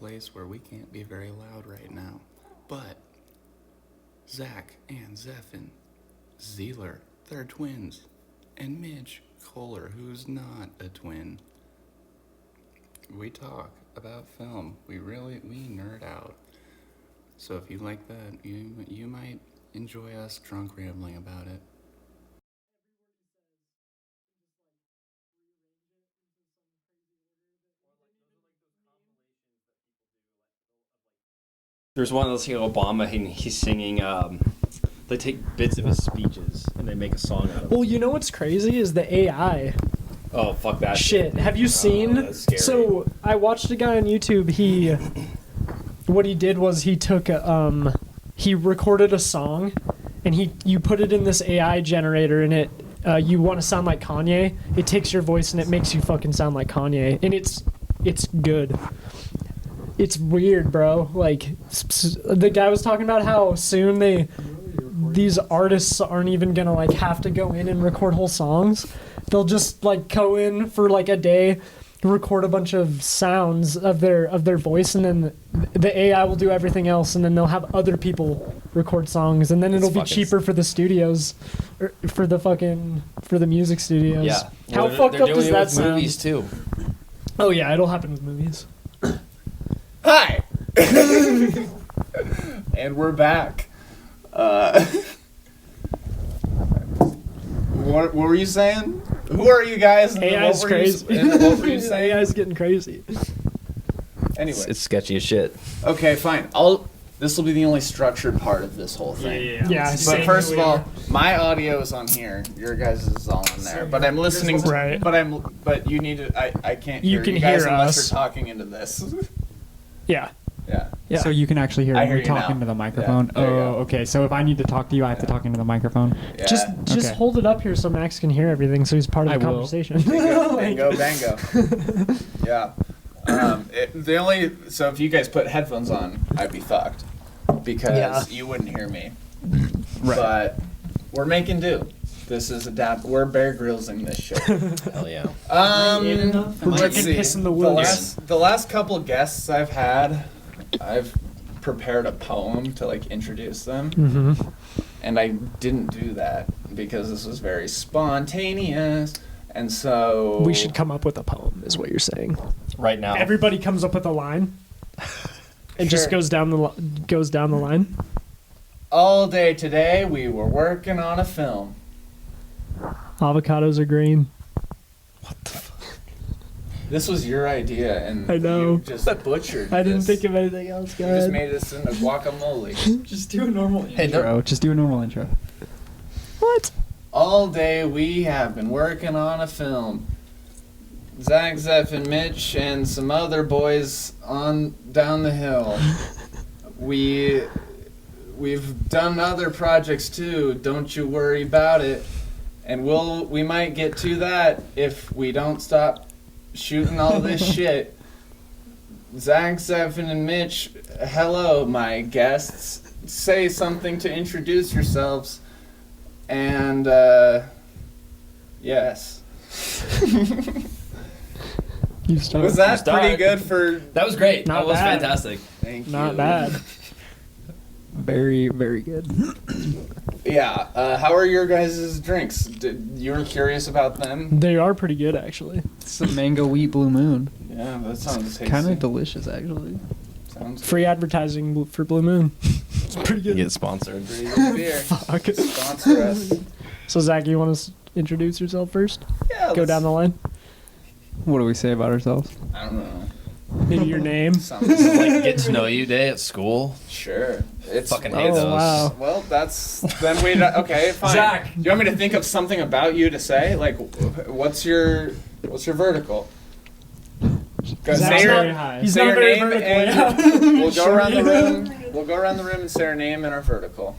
place where we can't be very loud right now. But Zach and Zephan Zeiler, they're twins. And Mitch Kohler, who's not a twin. We talk about film. We nerd out. So if you like that, you might enjoy us drunk rambling about it. There's one that's like Obama, and he's singing. They take bits of his speeches and they make a song out of it. Well, you know what's crazy is the AI. Oh, fuck that shit. Have you seen? That's scary. So I watched a guy on YouTube. What he did was he took he recorded a song, and you put it in this AI generator, and it you want to sound like Kanye. It takes your voice and it makes you fucking sound like Kanye, and it's good. It's weird, bro. Like, the guy was talking about how soon these artists aren't even gonna like have to go in and record whole songs. They'll just like go in for like a day, record a bunch of sounds of their voice, and then the AI will do everything else, and then they'll have other people record songs, and then it'll be cheaper for the studios, or for the music studios. Yeah. How fucked up does that sound? Movies too. Oh yeah, it'll happen with movies. Hi! And we're back. What were you saying? Who are you guys? AI's crazy. What were you saying? AI's getting crazy. Anyway. It's sketchy as shit. Okay, fine. This will be the only structured part of this whole thing. Yeah. But first of all, my audio is on here. Your guys is all on there. But I'm listening. Right. But you need to. I can't hear you guys hear unless us. you're talking into this. Yeah. Yeah. So you can actually hear I when hear you're you now. talking to the microphone. Yeah, there you go. Okay. So if I need to talk to you, I have to talk into the microphone. Yeah. Just Okay. hold it up here so Max can hear everything, so he's part of the I will. conversation. Bango, bango. Yeah. So if you guys put headphones on, I'd be fucked because you wouldn't hear me. Right. But we're making do. This is We're Bear Grylls-ing this shit. Hell yeah. We're Let's drinking see. piss in the woods. The last couple guests I've had, I've prepared a poem to like introduce them, Mm-hmm. and I didn't do that because this was very spontaneous, and so We should come up with a poem, is what you're saying. Right now. Everybody comes up with a line, and just Sure. goes down the line. All day today we were working on a film. Avocados are green. This was your idea, and I know. you just butchered. I didn't this. think of anything else. Go You just ahead. made us into guacamole. Just do a normal. Hey, Intro. Just do a normal intro. What? All day we have been working on a film. Zach, Zephan, Mitch, and some other boys on down the hill. We've done other projects too. Don't you worry about it. And we might get to that if we don't stop shooting all this shit. Zach, Zephan, and Mitch, hello, my guests. Say something to introduce yourselves. And, yes. You start. Was that Start. pretty good for... That was great. Not that was bad. fantastic. Thank you. Not bad. Very, very good. Yeah, how are your guys' drinks? You were curious about them? They are pretty good, actually. Some mango wheat blue moon. Yeah, that sounds tasty. Kind of delicious, actually. Sounds Free advertising for Blue Moon. It's pretty You good. get sponsored. pretty good beer. Fuck. Sponsor us. So Zach, you want to introduce yourself first? Yeah, Go down the line. What do we say about ourselves? I don't know. Maybe your name. Something Like get to know you day at school. Sure. It's Fucking hate Oh, those. wow. Well, then we okay, fine. Zach. Do you want me to think of something about you to say? Like, what's your vertical? Go, Zach's say your, very high. He's say not your very name vertical, and yeah. we'll go Sure. around the room. We'll go around the room and say our name and our vertical.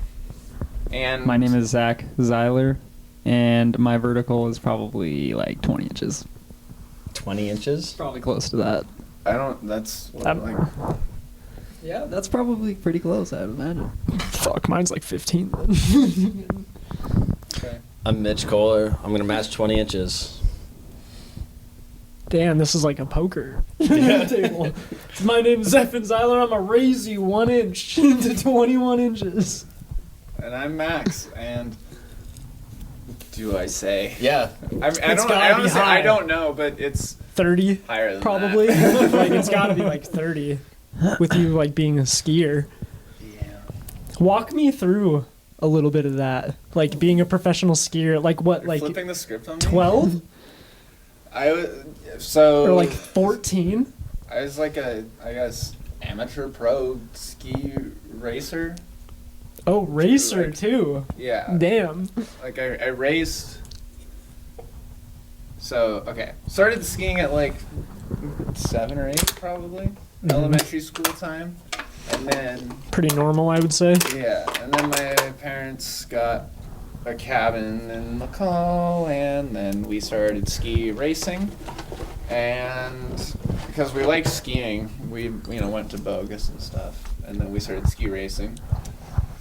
And My name is Zach Zeiler, and my vertical is probably like 20 inches. 20 inches? Probably close to that. I don't. That's what, I'm- like. Yeah, that's probably pretty close, I would imagine. Fuck, mine's like 15 then. Okay. I'm Mitch Kohler. I'm going to match 20 inches. Damn, this is like a poker. table. My name's Zephan Zeiler. I'm gonna raise you 1 inch to 21 inches. And I'm Max, and do I say? Yeah. I don't know, but it's 30, higher than probably. that. Like it's got to be like 30, with you like being a skier. Yeah. Walk me through a little bit of that, like being a professional skier. Like what, You're like flipping the script on me? 12 So or like 14? I was like a, I guess, amateur pro ski racer. Oh, racer Like- too. Yeah. Damn. Like I raced. So okay, started skiing at like 7 or 8 probably, elementary school time, and then Pretty normal, I would say. yeah, and then my parents got a cabin in McCall, and then we started ski racing, and because we liked skiing, we went to Bogus and stuff, and then we started ski racing.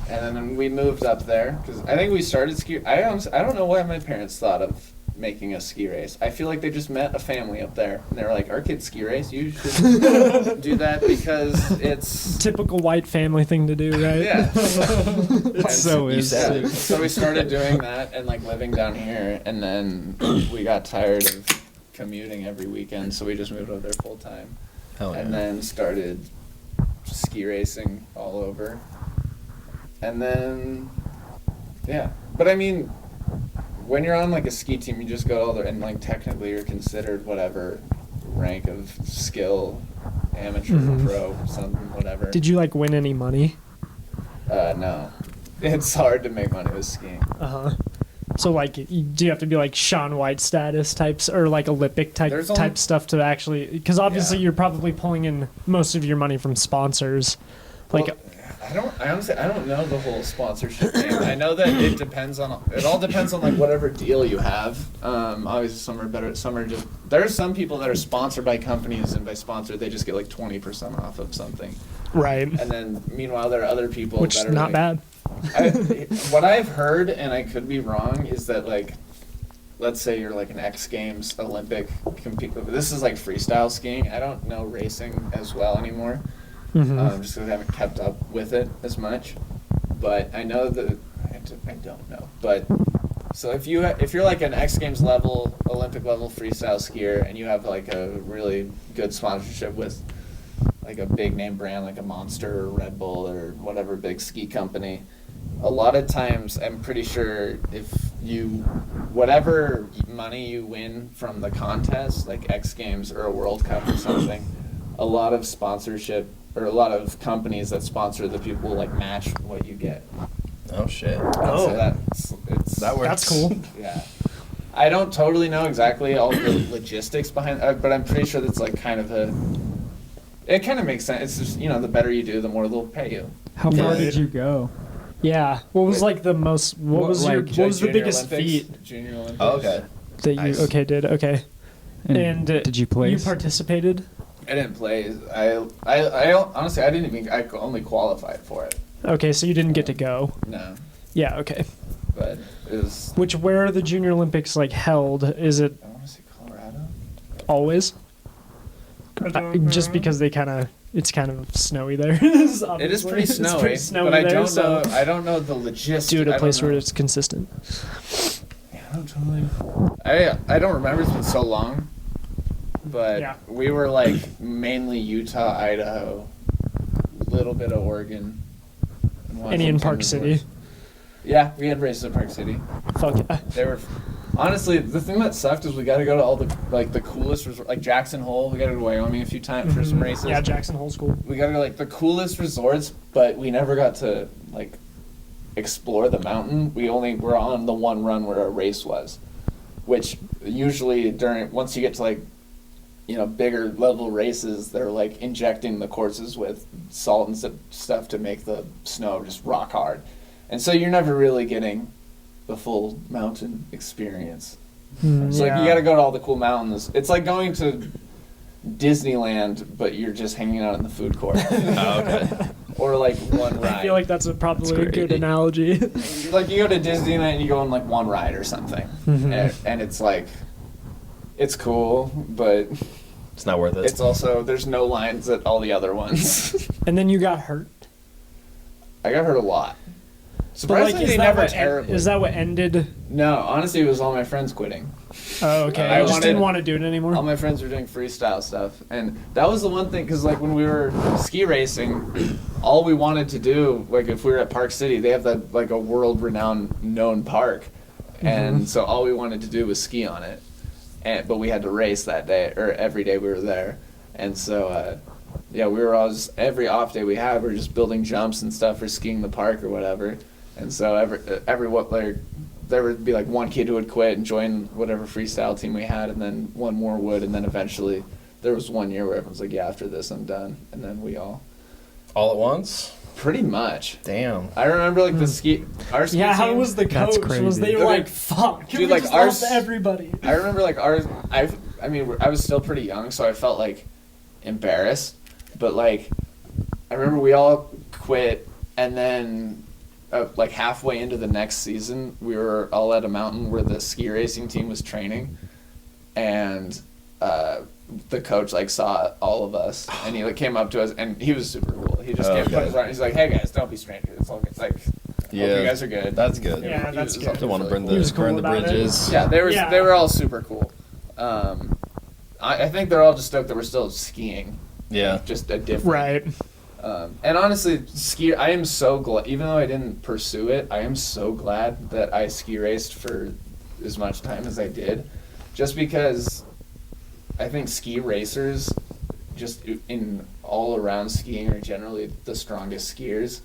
And then we moved up there because I think we started ski. I don't know why my parents thought of making a ski race. I feel like they just met a family up there and they were like, "Our kids ski race. You should do that because it's Typical white family thing to do, right? yeah." It so And is. yeah, so we started doing that and like living down here, and then we got tired of commuting every weekend, so we just moved over there full time, Hell and then started ski racing all over. And then, yeah. But I mean, when you're on like a ski team, you just go all there, and like technically you're considered whatever rank of skill, amateur, pro, something, whatever. Did you like win any money? No. It's hard to make money with skiing. So like, do you have to be like Shaun White status types or like Olympic type There's only- stuff to actually? Because obviously Yeah. you're probably pulling in most of your money from sponsors. Like, Well, I honestly don't know the whole sponsorship thing. I know that it all depends on like whatever deal you have. Obviously some are better, some are just, there are some people that are sponsored by companies, and by sponsored they just get like 20% off of something. right, And then meanwhile there are other people which that is are not like, bad. what I've heard, and I could be wrong, is that like, let's say you're like an X Games Olympic this is like freestyle skiing. I don't know racing as well anymore. Just because I haven't kept up with it as much, but I know that I don't know. But so if you're like an X Games level, Olympic level freestyle skier, and you have like a really good sponsorship with like a big name brand like a Monster or Red Bull or whatever big ski company, a lot of times I'm pretty sure if whatever money you win from the contest, like X Games or a World Cup or something, a lot of sponsorship or a lot of companies that sponsor the people like match what you get. Oh shit. So That works. That's cool. yeah. I don't totally know exactly all the logistics behind but I'm pretty sure that's like kind of it kind of makes sense. It's just, the better you do, the more they'll pay you. How far Yeah. did you go? Yeah. What was like the most? What was like, the Junior biggest Olympics, feat Junior Olympics. Oh, okay. that you Nice. did? Okay. And did you place? You participated. I didn't play. I honestly, I only qualified for it. Okay, so you didn't get to go. No, Yeah. Okay. but it was, Where are the Junior Olympics like held? Is it I want to say Colorado. always? Just because it's kind of snowy there. It is Obviously. pretty It's snowy, pretty snowy but I there, don't so know. I don't know the logistics. do it a I place don't where know. it's consistent. Yeah, I don't totally. I don't remember. It's been so long, but Yeah. we were like mainly Utah, Idaho, little bit of Oregon. and Any in Washington Park was City? worse. Yeah, we had races in Park City. Fuck yeah. They were, honestly, the thing that sucked is we got to go to all the coolest resorts, like Jackson Hole. We got to go to Wyoming a few times for some races. Yeah, Jackson Hole School. We got to go like the coolest resorts, but we never got to like explore the mountain. We only were on the one run where our race was, which usually once you get to like, bigger level races, they're like injecting the courses with salt and stuff to make the snow just rock hard. And so you're never really getting the full mountain experience. It's like you got to go to all the cool mountains. It's like going to Disneyland, but you're just hanging out in the food court. Oh, okay. Or like one ride. I feel like that's probably a great. good analogy. Like you go to Disneyland and you go on like one ride or something. And it's like, it's cool, but It's not worth it. It's also, there's no lines at all the other ones. And then you got hurt. I got hurt a lot. But Surprisingly, is that never what terribly. is that what ended? No, honestly, it was all my friends quitting. Oh, okay. I I just didn't wanted- want to do it anymore. All my friends were doing freestyle stuff, and that was the one thing. Because like when we were ski racing, all we wanted to do, like if we were at Park City, they have that like a world-renowned known park, and so all we wanted to do was ski on it. But we had to race that day, or every day we were there, and so yeah, we were always every off day we had, we were just building jumps and stuff for skiing the park or whatever, and so every what like. There would be like one kid who would quit and join whatever freestyle team we had, and then one more would, and then eventually there was 1 year where everyone's like, yeah, after this I'm done, and then we all All at once? pretty much. Damn. I remember like our ski Yeah, how team, was the That's coach? Was crazy. they like, fuck? Dude, we like, just ours- lost everybody. I remember like ours. I mean, I was still pretty young, so I felt like embarrassed, but like I remember we all quit, and then like halfway into the next season, we were all at a mountain where the ski racing team was training, and the coach like saw all of us, and he like came up to us, and he was super cool. He just came put his arm. He's like, "Hey guys, don't be strangers. It's all good. Like, hope you guys are good." That's good. Yeah, He that's was- good. Don't want to burn He was the cool burn the about it. bridges. Yeah, they Yeah. were all super cool. I think they're all just stoked that we're still skiing. Yeah. Just a different. Right. And honestly, ski. I am so glad, even though I didn't pursue it, I am so glad that I ski raced for as much time as I did, just because I think ski racers, just in all around skiing, are generally the strongest skiers.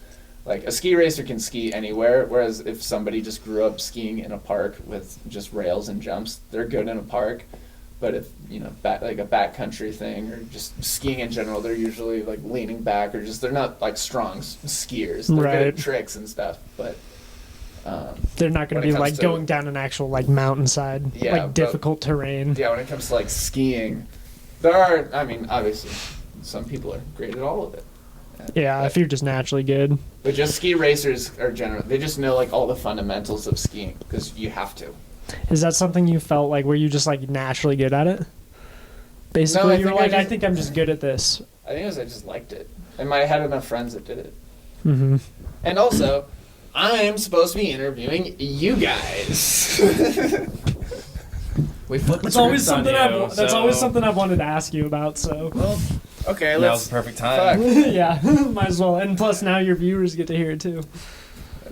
Like a ski racer can ski anywhere, whereas if somebody just grew up skiing in a park with just rails and jumps, they're good in a park. But if, you know, like a backcountry thing or just skiing in general, they're usually like leaning back, or just they're not like strong skiers. They're good Right. at tricks and stuff, but They're not going when to it be comes like to- going down an actual like mountainside, Yeah, like but- difficult terrain. yeah, when it comes to like skiing, there are. I mean, obviously, some people are great at all of it. Yeah, if you're just naturally good. But just ski racers are generally, they just know like all the fundamentals of skiing because you have to. Is that something you felt like, were you just like naturally good at it? Basically, No, I you were think I like, I just- think I'm just good at this. I think it was I just liked it, and I had enough friends that did it. Hmm. And also, I'm supposed to be interviewing you guys. We flipped That's always something that's always something I've wanted to ask you about. So Well, okay, Now's let's. the perfect time. Fuck. yeah, might as well. And plus, now your viewers get to hear it too,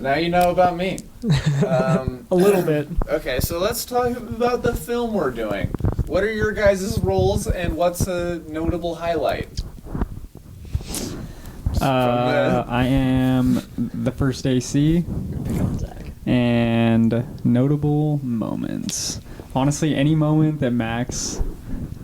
Now you know about me. a little bit. Okay, so let's talk about the film we're doing. What are your guys' roles, and what's a notable highlight? I am the first AC, and notable moments. Honestly, any moment that Max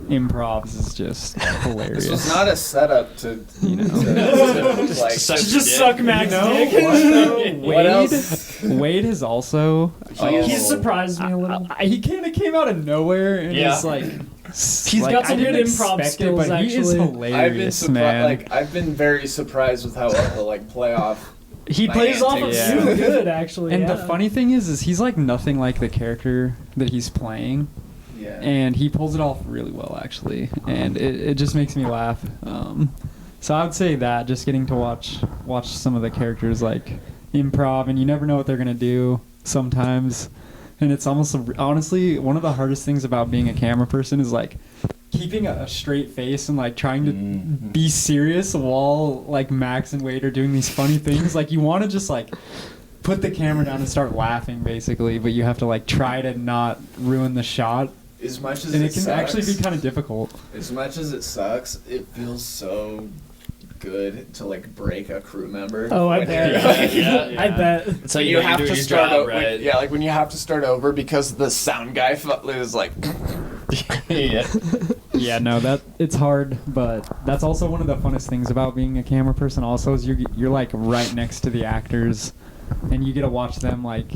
improvs is just hilarious. This was not a setup to, You know. to like. Suck Just dick. suck Max dick. What else? Wade has also. He's surprised me a little. He kind of came out of nowhere and Yeah. is like. He's got some good improv skills, but he is actually. hilarious, I've been surprised. man. Like I've been very surprised with how well he'll like play off. He My plays off of antics. you Yeah. good, actually. and yeah. the funny thing is he's like nothing like the character that he's playing. Yeah. And he pulls it off really well, actually, and it just makes me laugh. So I would say that just getting to watch some of the characters like improv, and you never know what they're gonna do sometimes, and it's almost honestly one of the hardest things about being a camera person is like keeping a straight face and like trying to be serious while like Max and Wade are doing these funny things. Like you want to just like put the camera down and start laughing basically, but you have to like try to not ruin the shot. As much as And it it can sucks, actually be kind of difficult. as much as it sucks, it feels so good to like break a crew member. Oh, I when bet. you're- I bet. So when you have to start job, over, right? yeah, like when you have to start over because the sound guy is like. Yeah. Yeah, no, that it's hard, but that's also one of the funnest things about being a camera person. Also, is you're like right next to the actors, and you get to watch them like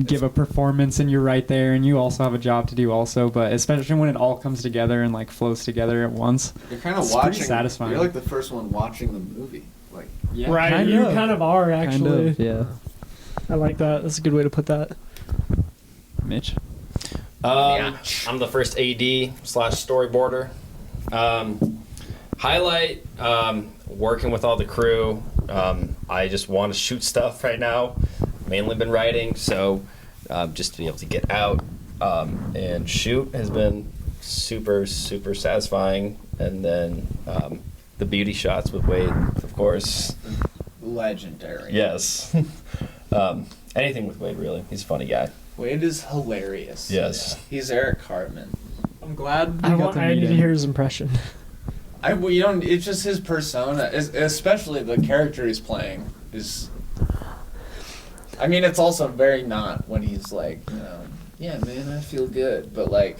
give a performance, and you're right there, and you also have a job to do also. But especially when it all comes together and like flows together at once. You're kind of It's pretty watching. satisfying. You're like the first one watching the movie. Like, Yeah, Right, you kind of are, actually. yeah. I like that. That's a good way to put that. Mitch. I'm the first AD / storyboarder Highlight, working with all the crew. I just want to shoot stuff right now. Mainly been writing, so just to be able to get out and shoot has been super, super satisfying. And then the beauty shots with Wade, of course. Legendary. Yes. Anything with Wade, really. He's a funny guy. Wade is hilarious. Yes. He's Eric Cartman. I'm glad I need to hear his impression. It's just his persona, especially the character he's playing is. I mean, it's also very not when he's like, yeah, man, I feel good, but like,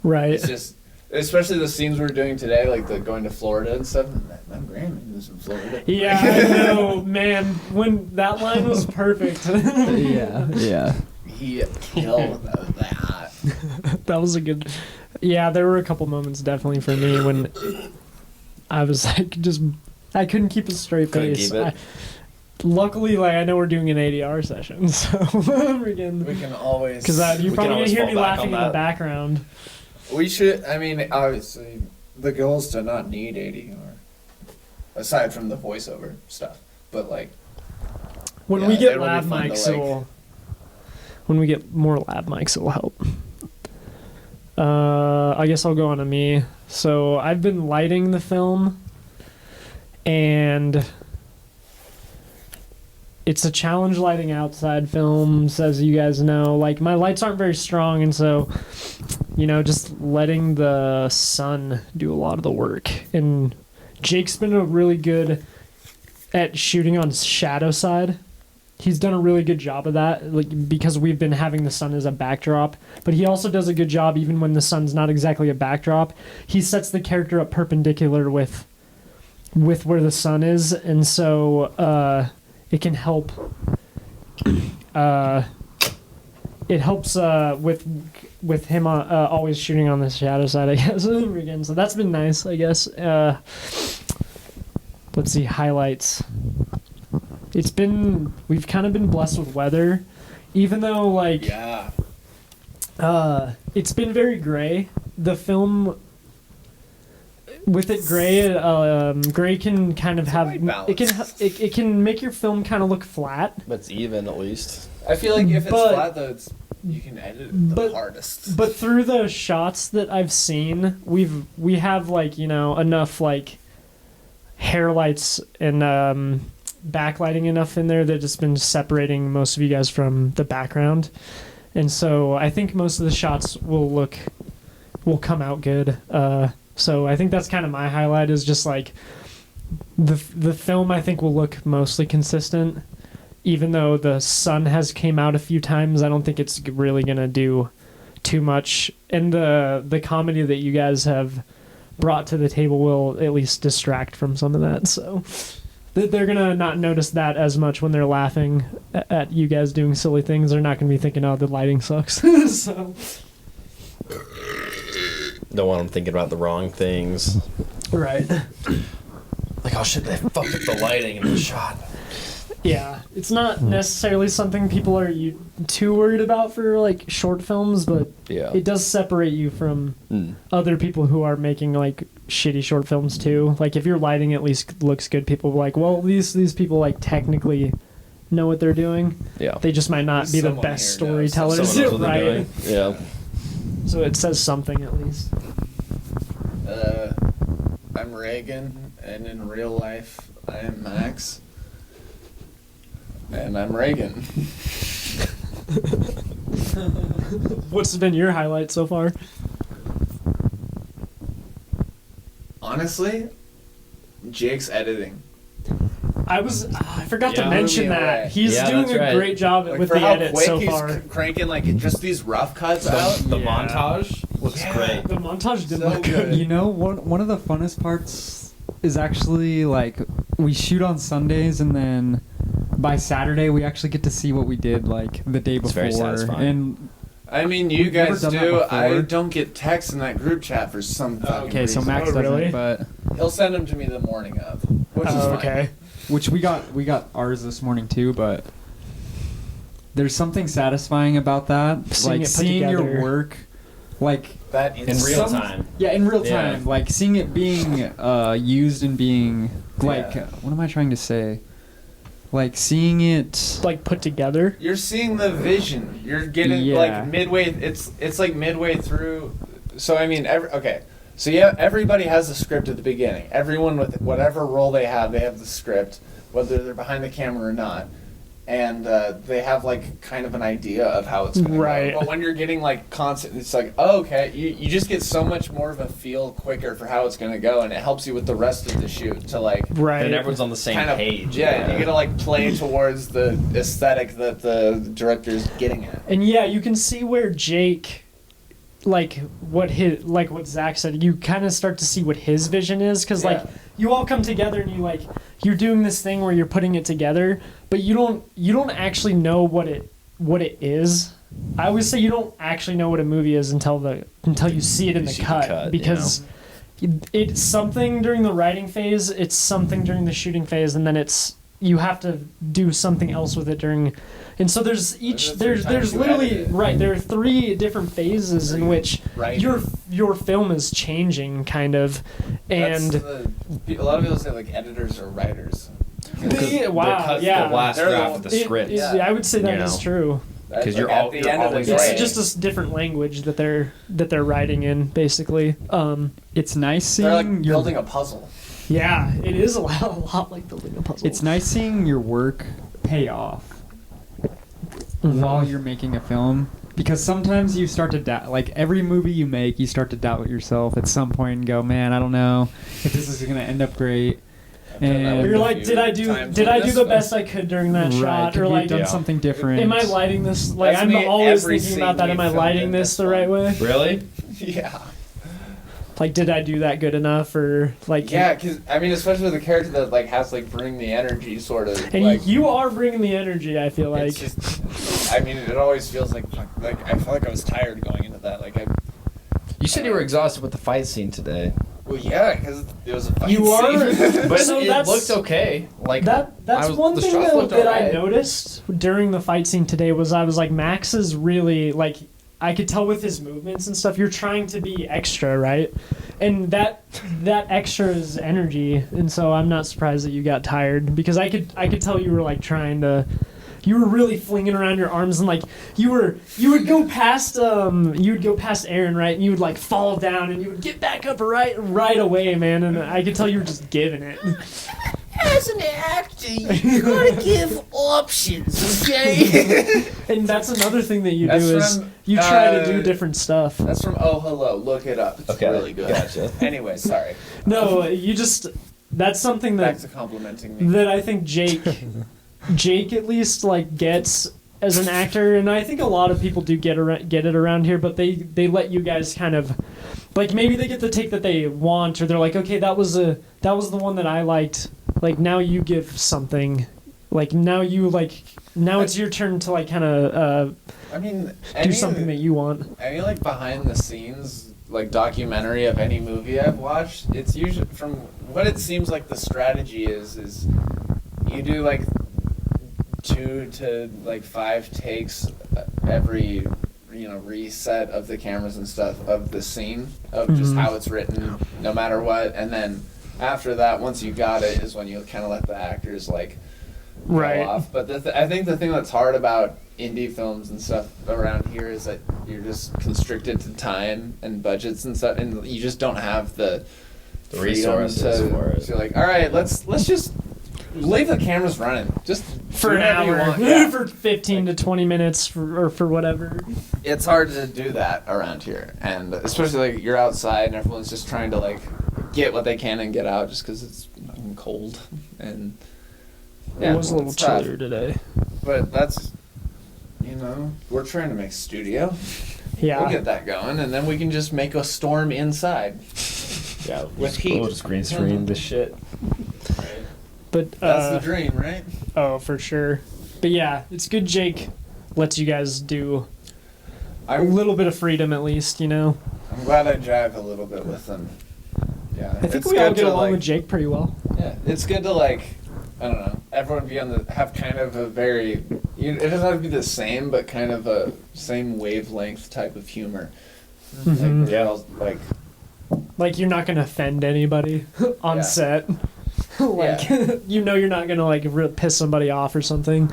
Right. it's just, especially the scenes we're doing today, like the going to Florida and stuff. My grandma lives in Florida. Yeah, I know, man. When that line was perfect. Yeah. He killed that. That was a good. Yeah, there were a couple moments definitely for me when I was like, I couldn't keep a straight Couldn't face. keep it. Luckily, like I know we're doing an ADR session, so We can always. because you're We can probably gonna always hear fall me back laughing on in the that. background. We should. I mean, obviously, the goal is to not need ADR, aside from the voiceover stuff. But like, When Yeah, we get it'll be lab fun to, mics, like- when we get more lab mics, it'll help. I guess I'll go on to me. So I've been lighting the film, and it's a challenge lighting outside films, as you guys know. Like, my lights aren't very strong, and so, just letting the sun do a lot of the work. And Jake's been really good at shooting on shadow side. He's done a really good job of that, like, because we've been having the sun as a backdrop. But he also does a good job even when the sun's not exactly a backdrop. He sets the character up perpendicular with where the sun is, and so it can help. It helps with him always shooting on the shadow side, I guess. Again, so that's been nice, I guess. Let's see, highlights. We've kind of been blessed with weather, even though like yeah, it's been very gray. The film with it gray, gray can kind of have white balance. it can make your film kind of look flat. That's even, at least. I feel like if it's But- flat though, you can edit it the hardest. But through the shots that I've seen, we have like enough like hair lights and backlighting enough in there that it's been separating most of you guys from the background, and so I think most of the shots will come out good. So I think that's kind of my highlight, is just like the film I think will look mostly consistent, even though the sun has came out a few times. I don't think it's really gonna do too much, and the comedy that you guys have brought to the table will at least distract from some of that. So they're gonna not notice that as much when they're laughing at you guys doing silly things. They're not gonna be thinking, "Oh, the lighting sucks." So Don't want them thinking about the wrong things. right, Like, oh shit, they fucked up the lighting in the shot. yeah, it's not necessarily something people are too worried about for like short films, but Yeah. it does separate you from Mm. other people who are making like shitty short films too. Like, if your lighting at least looks good, people will be like, well, these people like technically know what they're doing. Yeah. They just might not be the Someone best here knows. storytellers, Someone knows what they're right? doing. Yeah. So it says something at least. I'm Reagan, and in real life, I am Max. And I'm Reagan. What's been your highlight so far? Honestly, Jake's editing. I forgot to Yeah. mention Blew me that. away. He's Yeah, doing that's a right. great job Like, with for the how edit quick so he's far. cranking like just these rough cuts out. The Yeah. montage looks Yeah. great. The montage did So look good. good. You know, one of the funnest parts is actually like we shoot on Sundays, and then by Saturday we actually get to see what we did like the day It's before. very satisfying. And I mean, you We've never guys done that do. I before. don't get texts in that group chat for some fucking okay, so reason. Max Oh, doesn't, really? but He'll send them to me the morning of, which is Oh, fine. okay. which we got ours this morning too, but there's something satisfying about that. Seeing like it put seeing your together. work like That In real some- time. Yeah, in real Yeah. time, like seeing it being used and being like, Yeah. what am I trying to say? Like seeing it. Like put together. You're seeing the vision. You're getting Yeah. like midway. It's like midway through. So I mean, okay. So yeah, everybody has a script at the beginning. Everyone with whatever role they have the script, whether they're behind the camera or not, and they have like kind of an idea of how it's going to Right. go. But when you're getting like constant, it's like, oh, okay, you just get so much more of a feel quicker for how it's going to go, and it helps you with the rest of the shoot to like Right. And everyone's on the same kind of page. Yeah, you gotta like play towards the aesthetic that the director's getting at. And yeah, you can see where Jake, like what Zach said, you kind of start to see what his vision is, because like Yeah. you all come together and you're doing this thing where you're putting it together, but you don't actually know what it is. I always say you don't actually know what a movie is until you see it in the see the cut, cut, because it's something during the writing phase, it's something during the shooting phase, and then you have to do something else with it during. And so there's times you literally edit it. right, there are 3 different phases in which Right. your film is changing kind of, and A lot of people say like editors or writers. wow, Because yeah, the last They're draft of the It- script. it- I would say that You is know. true. 'Cause you're at all- the you're end of the always day. It's Right. just a different language that they're writing in, basically. It's nice seeing They're like your building a puzzle. Yeah, it is a lot like building a puzzle. It's nice seeing your work pay off Mhm. while you're making a film, because sometimes you start to doubt. Like every movie you make, you start to doubt yourself at some point and go, "Man, I don't know if this is gonna end up great." I've done that And with You're a like, few did I do times did with I do this the stuff. best I could during that right, shot, could or we like have done Yeah. something different? am I lighting this like That's I'm me always every thinking about scene that? Am I we lighting filmed in this this the right one. way? Really? Yeah. Like, did I do that good enough, or like? Yeah, because I mean, especially with a character that like has like bring the energy sort of. And like, you are bringing the energy. I feel like. it's just, I mean, it always feels like I felt like I was tired going into that. Like You said you were exhausted with the fight scene today. well, yeah, because it was a fight You are- scene. But So it that's- looked okay. Like That's one the thing shots though, looked that I alright. noticed during the fight scene today was I was like, Max is really like, I could tell with his movements and stuff. You're trying to be extra, right? And that extra is energy, and so I'm not surprised that you got tired, because I could tell you were like trying to. You were really flinging around your arms, and like you would go past Aaron, right, and you would like fall down and you would get back up right away, man, and I could tell you were just giving it. As an actor, you gotta give options, okay? And that's another thing that you That's do is from, you try to uh, do different stuff. That's from Oh Hello. Look it up. It's Okay, really good. gotcha. Anyway, sorry. No, you just that's something Back that to complimenting me. that I think Jake at least like gets as an actor, and I think a lot of people do get it around here, but they let you guys kind of like maybe they get the take that they want, or they're like, okay, that was the one that I liked. Like now you give something, like now it's your turn to like kind of I mean, do something that you want. Any like behind the scenes like documentary of any movie I've watched, it's usually from what it seems like the strategy is you do like 2 to like 5 takes every reset of the cameras and stuff of the scene of just Mhm. how it's written no matter what, and then after that, once you got it, is when you kind of let the actors like go Right. off. But I think the thing that's hard about indie films and stuff around here is that you're just constricted to time and budgets and stuff, and you just don't have the freedom resources for it. to like, all right, let's just leave the cameras running, just For do an whatever you hour, want. Yeah. for 15 to 20 minutes, or for whatever. It's hard to do that around here, and especially like you're outside and everyone's just trying to like get what they can and get out, just because it's fucking cold and It was a little it's tough. chillier today. But that's we're trying to make studio. Yeah. We'll get that going, and then we can just make a storm inside. Yeah, with heat. We'll just green screen this shit. But That's the dream, right? oh, for sure. But yeah, it's good Jake lets you guys do a I'm little bit of freedom at least, I'm glad I jive a little bit with them. Yeah, I think it's we all good get to, along like, with Jake pretty well. Yeah, it's good to like, I don't know, everyone be have kind of a very, it doesn't have to be the same, but kind of a same wavelength type of humor. Mhm. Like, Yeah. like Like you're not gonna offend anybody on Yeah. set. Like you know you're not gonna like piss somebody off or something.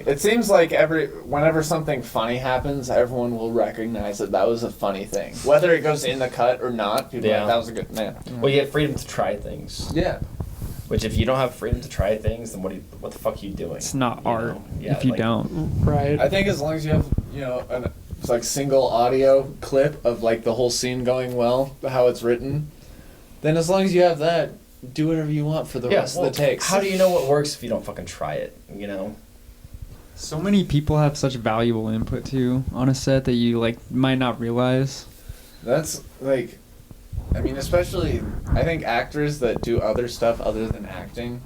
it seems like whenever something funny happens, everyone will recognize that was a funny thing, whether it goes in the cut or not. People are Yeah. like, that was a good man. Well, you have freedom to try things. Yeah. Which, if you don't have freedom to try things, then what the fuck are you doing? It's not You art know? Yeah, if you like- don't. Right. I think as long as you have, it's like single audio clip of like the whole scene going well, how it's written, then as long as you have that, do whatever you want for the rest of the takes. How do you know what works if you don't fucking try it? You know. So many people have such valuable input too on a set that you like might not realize. That's like, I mean, especially I think actors that do other stuff other than acting,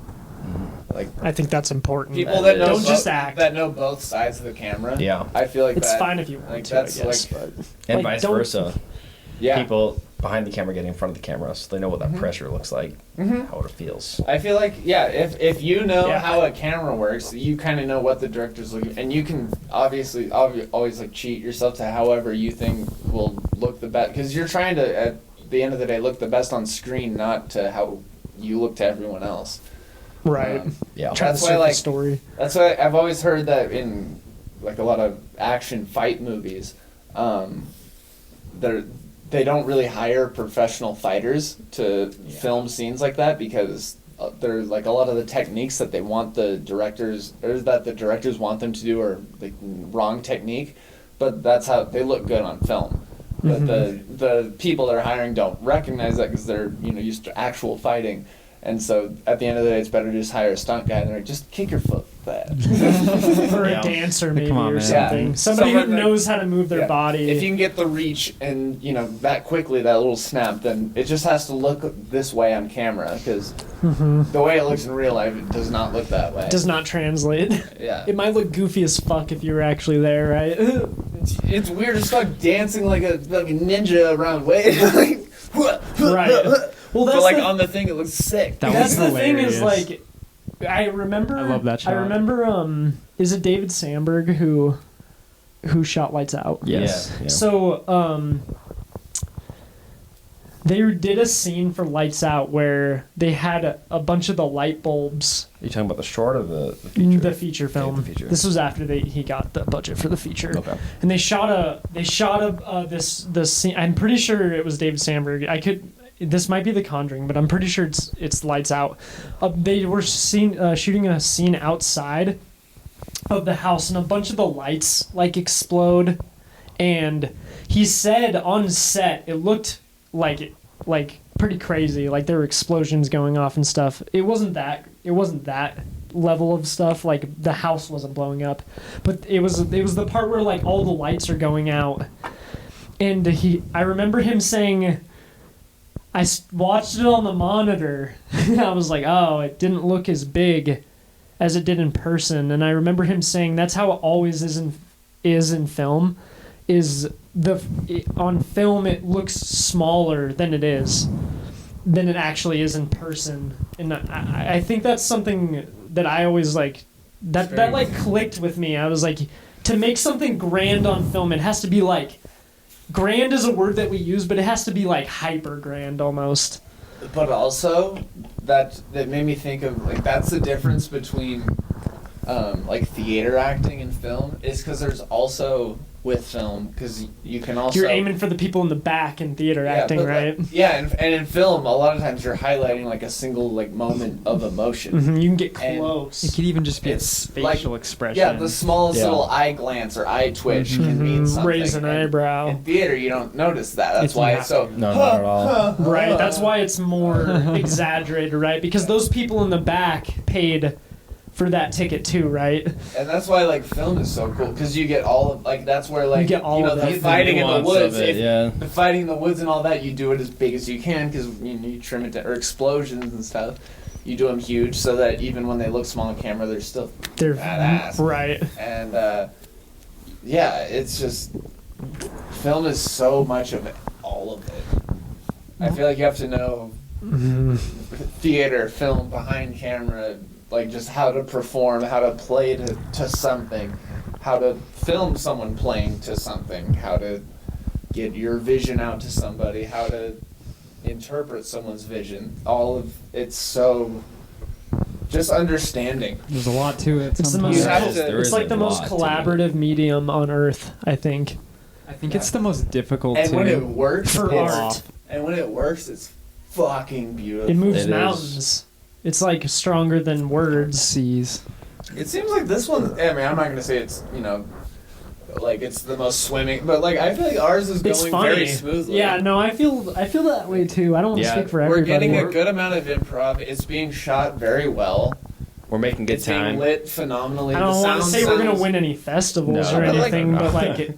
like I think that's important. people that know don't just act. that know both sides of the camera. Yeah. I feel like It's that, fine if you want like, to, I that's guess. like, But And Like, vice don't- versa. yeah. People behind the camera getting in front of the camera, so they know what that pressure looks like, how it feels. I feel like if you know Yeah. how a camera works, you kind of know what the director's looking, and you can obviously always like cheat yourself to however you think will look the best, because you're trying to at the end of the day look the best on screen, not to how you look to everyone else. right. Yeah. Try to That's why, serve the like, story. That's why I've always heard that in like a lot of action fight movies, they don't really hire professional fighters to film scenes like that, because there's like a lot of the techniques that they want the directors, or that the directors want them to do, are like wrong technique, but that's how they look good on film. But the people they're hiring don't recognize that, because they're used to actual fighting. And so at the end of the day, it's better to just hire a stunt guy and they're like, just kick your foot with that. Or Yeah. a dancer Hey, maybe come on, or man. something. Yeah. Somebody Someone who like- knows how to move their Yeah. body. If you can get the reach and that quickly, that little snap, then it just has to look this way on camera, because the way it looks in real life, it does not look that way. does not translate. Yeah. It might look goofy as fuck if you were actually there, right? It's weird as fuck dancing like a fucking ninja around Wade. Right. Well, that's But like the, on the thing, it looks sick. That that's was the thing is hilarious. like, I remember. I love that shot. I remember. Is it David Sandberg who shot Lights Out? Yes. Yeah. So, they did a scene for Lights Out where they had a bunch of the light bulbs. Are you talking about the short or the In feature? the feature film. the feature. This was after he got the budget for the feature. Okay. And they shot this scene. I'm pretty sure it was David Sandberg. This might be The Conjuring, but I'm pretty sure it's Lights Out. They were shooting a scene outside of the house, and a bunch of the lights like explode. And he said on set it looked like pretty crazy. Like there were explosions going off and stuff. It wasn't that level of stuff. Like the house wasn't blowing up, but it was the part where like all the lights are going out. And I remember him saying, I watched it on the monitor and I was like, oh, it didn't look as big as it did in person. And I remember him saying that's how it always is in film. On film it looks smaller than it actually is in person. And I think that's something that I always like that like clicked with me. I was like, to make something grand on film, it has to be like, grand is a word that we use, but it has to be like hyper grand almost. But also, that made me think of like, that's the difference between like theater acting and film, is because there's also with film, because you can also, You're aiming for the people in the back in theater acting, but, right? like, and in film, a lot of times you're highlighting like a single like moment of emotion. Mhm, you can get And close. It could even just be It's a facial like- expression. Yeah, the smallest Yeah. little eye glance or eye twitch can mean Mhm, something. raise an And eyebrow. In theater, you don't notice that. That's It's why not- it's so. No, not at all. Right, that's why it's more exaggerated, right? Because those people in the back paid for that ticket too, right? And that's why like film is so cool, because you get all of like, that's where like You get all of the that. fighting in the nuance of woods. it, yeah. The fighting in the woods and all that, you do it as big as you can, because you trim it down, or explosions and stuff. You do them huge so that even when they look small on camera, they're still They're badass. right. And yeah, it's just, film is so much of it, all of it. I feel like you have to know theater, film, behind camera, like just how to perform, how to play to something, how to film someone playing to something, how to get your vision out to somebody, how to interpret someone's vision. All of it's so just understanding. There's a lot to it. It's the sometimes. most. You have to- There It's is like a the most lot to collaborative medium on Earth, I think. I think it's the most difficult And too. when it works, For it's- art. And when it works, it's fucking beautiful. It moves It is. mountains. It's like stronger than words. seas. It seems like this one. I mean, I'm not gonna say it's like it's the most swimming, but like I feel like ours is It's going funny. very smoothly. Yeah, no, I feel that way too. I don't want to Yeah, speak for We're everybody. getting a good amount of improv. It's being shot very well. We're making good It's being time. lit phenomenally. I don't The want to sound say we're gonna sounds- win any festivals No, or but like- anything, but like,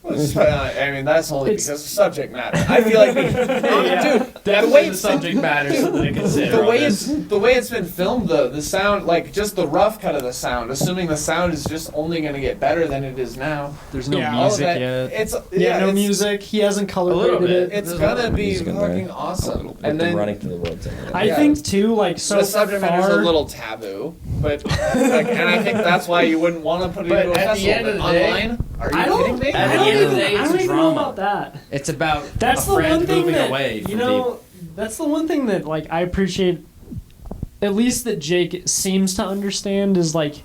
I mean, that's only It's- because of subject matter. I feel like, dude, the way it's matter something to consider. the way it's been filmed though, the sound, like just the rough cut of the sound, assuming the sound is just only going to get better than it is now. There's no Yeah, All of music that, yet. it's yeah, no it's, music. He hasn't color A little graded bit. it. It's There's gonna no be music in there. fucking awesome. With And them then running through the woods. I Yeah. think too, like so the subject matter is a far. little taboo, but like, and I think that's why you wouldn't want to put it But into a at the festival. end of But the day- online, are you I don't. kidding me? At I the don't end of even, the day, I it's don't a even know drama. about that. It's about That's a the friend one thing moving that away from you know. That's the one thing that like I appreciate, at least that Jake seems to understand is like,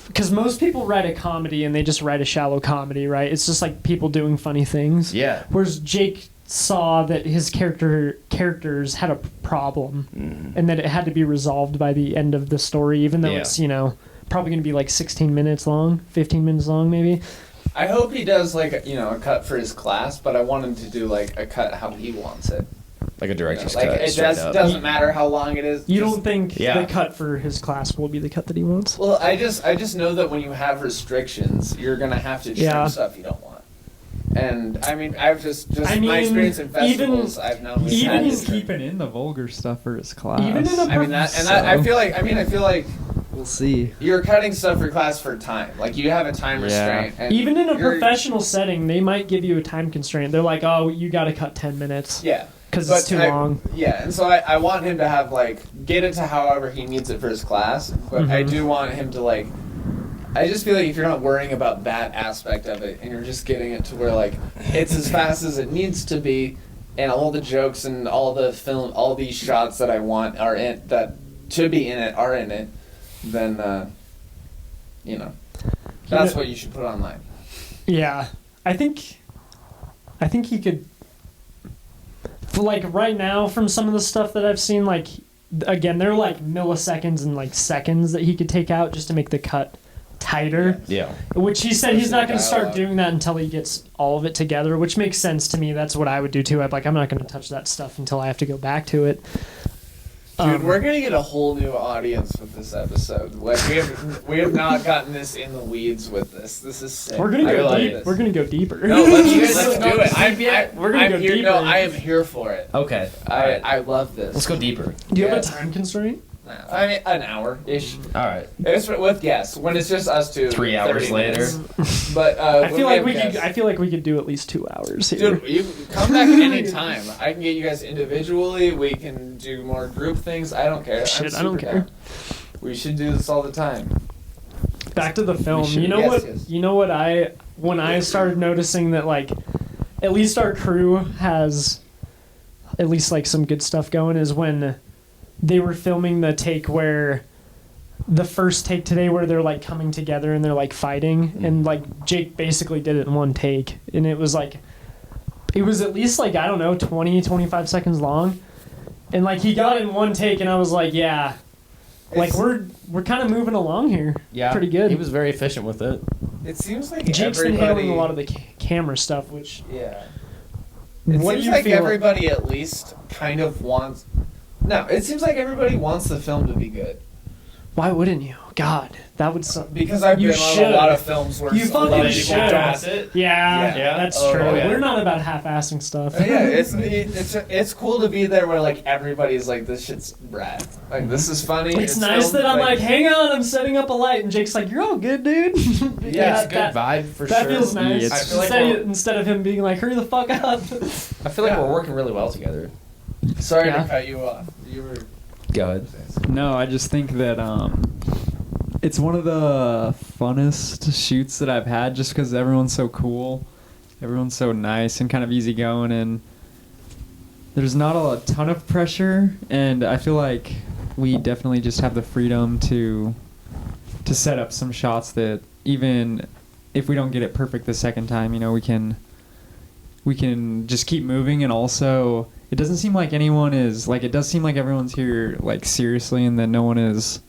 because most people write a comedy and they just write a shallow comedy, right? It's just like people doing funny things. Yeah. Whereas Jake saw that his characters had a problem and that it had to be resolved by the end of the story, even though Yeah. it's probably going to be like 16 minutes long, 15 minutes long, maybe. I hope he does like a cut for his class, but I want him to do like a cut how he wants it. Like a director's Like cut. it straight up. doesn't matter how long it is. You just- don't think Yeah. the cut for his class will be the cut that he wants? Well, I just know that when you have restrictions, you're gonna have to trim Yeah. stuff you don't want. And I mean, I've just I mean, my experience in even- festivals, I've known we've even had He's to trim. keeping in the vulgar stuff for his class. Even in a I mean that, and that, I feel like we'll see. you're cutting stuff for class for time. Like you have a time Yeah. restraint. And Even in a you're- professional setting, they might give you a time constraint. They're like, "Oh, you got to cut 10 minutes Yeah. because it's But too long." Yeah, and so I want him to have like get it to however he needs it for his class, but I Mhm. do want him to like. I just feel like if you're not worrying about that aspect of it, and you're just getting it to where like it's as fast as it needs to be, and all the jokes and all the film, all these shots that I want are in that to be in it are in it, then that's what you should put online. Yeah, I think he could. For like right now, from some of the stuff that I've seen, like again, they're like milliseconds and like seconds that he could take out just to make the cut tighter. Yeah. Which he said he's not going to start Dialogue. doing that until he gets all of it together, which makes sense to me. That's what I would do too. I'm not going to touch that stuff until I have to go back to it. Dude, we're gonna get a whole new audience with this episode. Like we have not gotten this in the weeds with this. This is sick. We're gonna I go like deep. this. We're gonna go deeper. No, let's do We're it. gonna I'm go here. deeper. No, I am here for it. Okay. I love this. Let's go deeper. Do you have Yeah. a time constraint? I mean, an hour ish. All right. It's with guests. When it's just us two. 3 hours 30 later. minutes. But I when feel like have we could. guests- I feel like we could do at least 2 hours here. Dude, you can come back anytime. I can get you guys individually. We can do more group things. I don't care. Shit, I'm I don't super care. down. We should do this all the time. Back to the film. should- You know yes, what? yes. You know what? When I started noticing that, like, at least our crew has at least like some good stuff going, is when they were filming the take where the first take today where they're like coming together and they're like fighting, and like Jake basically did it in one take, and it was like it was at least like, I don't know, 20-25 seconds long, and like he got it in one take, and I was like, yeah, like It's- we're kind of moving along here. Yeah. Pretty good. He was very efficient with it. It seems like Jake's been everybody. handling a lot of the camera stuff, which Yeah. It what seems do you like feel? everybody at least kind of wants. No, it seems like everybody wants the film to be good. Why wouldn't you? God, that would suck. Because I've You been on should. a lot of films where You a lot fucking of people should. don't. it. Yeah, Yeah. that's Oh, true. yeah. We're not about half-assing stuff. Yeah, it's cool to be there where like everybody's like, this shit's rad. Like this is funny. It's nice filmed, that I'm like, hang on, I'm setting up a light, and Jake's like, you're all good, dude. Yeah, It's a good vibe for that sure. feels nice. It's- I feel like Instead of him being like, hurry the fuck up. I feel like Yeah. we're working really well together. Sorry Yeah. to cut you off. You were. Go ahead. No, I just think that it's one of the funnest shoots that I've had, just because everyone's so cool, everyone's so nice and kind of easygoing, and there's not a ton of pressure, and I feel like we definitely just have the freedom to set up some shots that even if we don't get it perfect the second time, we can just keep moving. And also it doesn't seem like anyone is like, it does seem like everyone's here like seriously, and that no one is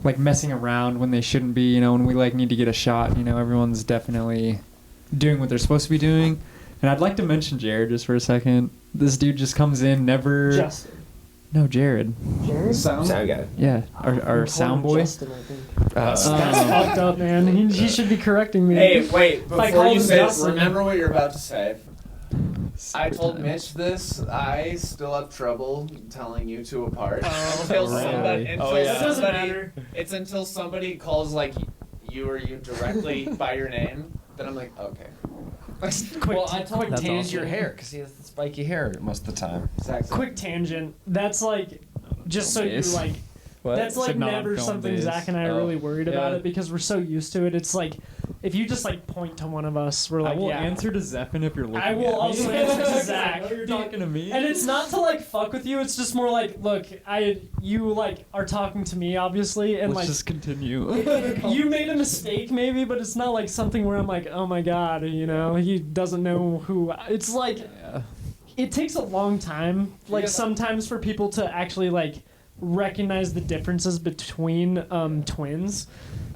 like messing around when they shouldn't be. When we like need to get a shot, everyone's definitely doing what they're supposed to be doing. And I'd like to mention Jared just for a second. This dude just comes in, never. Justin. No, Jared. Jared? Sound guy. Yeah, our sound boy. Justin, I think. That's That's fucked up, man. He should be correcting me. Hey, wait, Like, before call you him say it, Justin. remember what you're about to say. I told Mitch this. I still have trouble telling you two apart. Until really? Matter. It's until somebody calls like you or you directly by your name, then I'm like, okay. Well, I told him That's tase awesome. your hair because he has the spiky hair most of the time. Exactly. Quick tangent. That's like, just so you Yes. like, What? that's like Said not never on film something days. Zach and I are Oh. really worried about Yeah. it because we're so used to it. It's like, if you just like point to one of us, we're I like, will yeah. answer to Zephan if you're looking I will at me. also answer to Zach. I know you're talking to me. And it's not to like fuck with you. It's just more like, look, you like are talking to me, obviously, and Let's like just continue. you made a mistake maybe, but it's not like something where I'm like, oh my god, he doesn't know who. It's like Yeah. it takes a long time, like Yeah. sometimes for people to actually like recognize the differences between twins.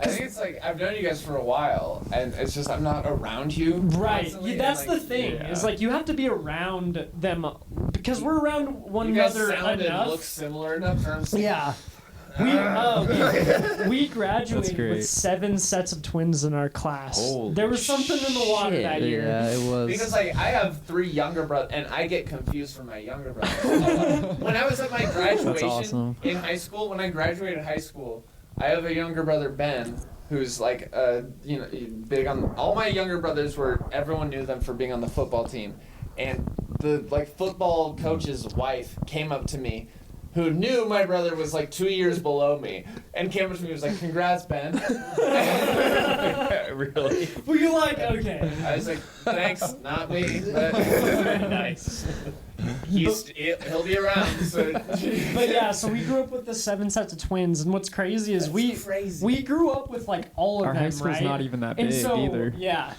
I think it's like I've known you guys for a while, and it's just I'm not around you. Right. constantly, and, That's like, the thing. yeah. Is like you have to be around them because we're around one You guys another sound and enough. look similar enough. For I'm saying, Yeah. We That's graduated great. with 7 sets of twins in our class. Holy there was something in the water that year. Yeah, it was. Because like I have 3 younger brothers, and I get confused for my younger brothers. When I was at my graduation awesome. in high school, when I graduated high school, I have a younger brother Ben, who's like big on. All my younger brothers everyone knew them for being on the football team, and the like football coach's wife came up to me, who knew my brother was like 2 years below me, and came up to me and was like, "Congrats, Ben." Really? Were you like, okay? I was like, "Thanks, not me." But Nice. he'll be around. So. But yeah, so we grew up with the 7 sets of twins, and what's crazy is we grew up with like all of Our them, high school's right? not even that And big so, either. Yeah.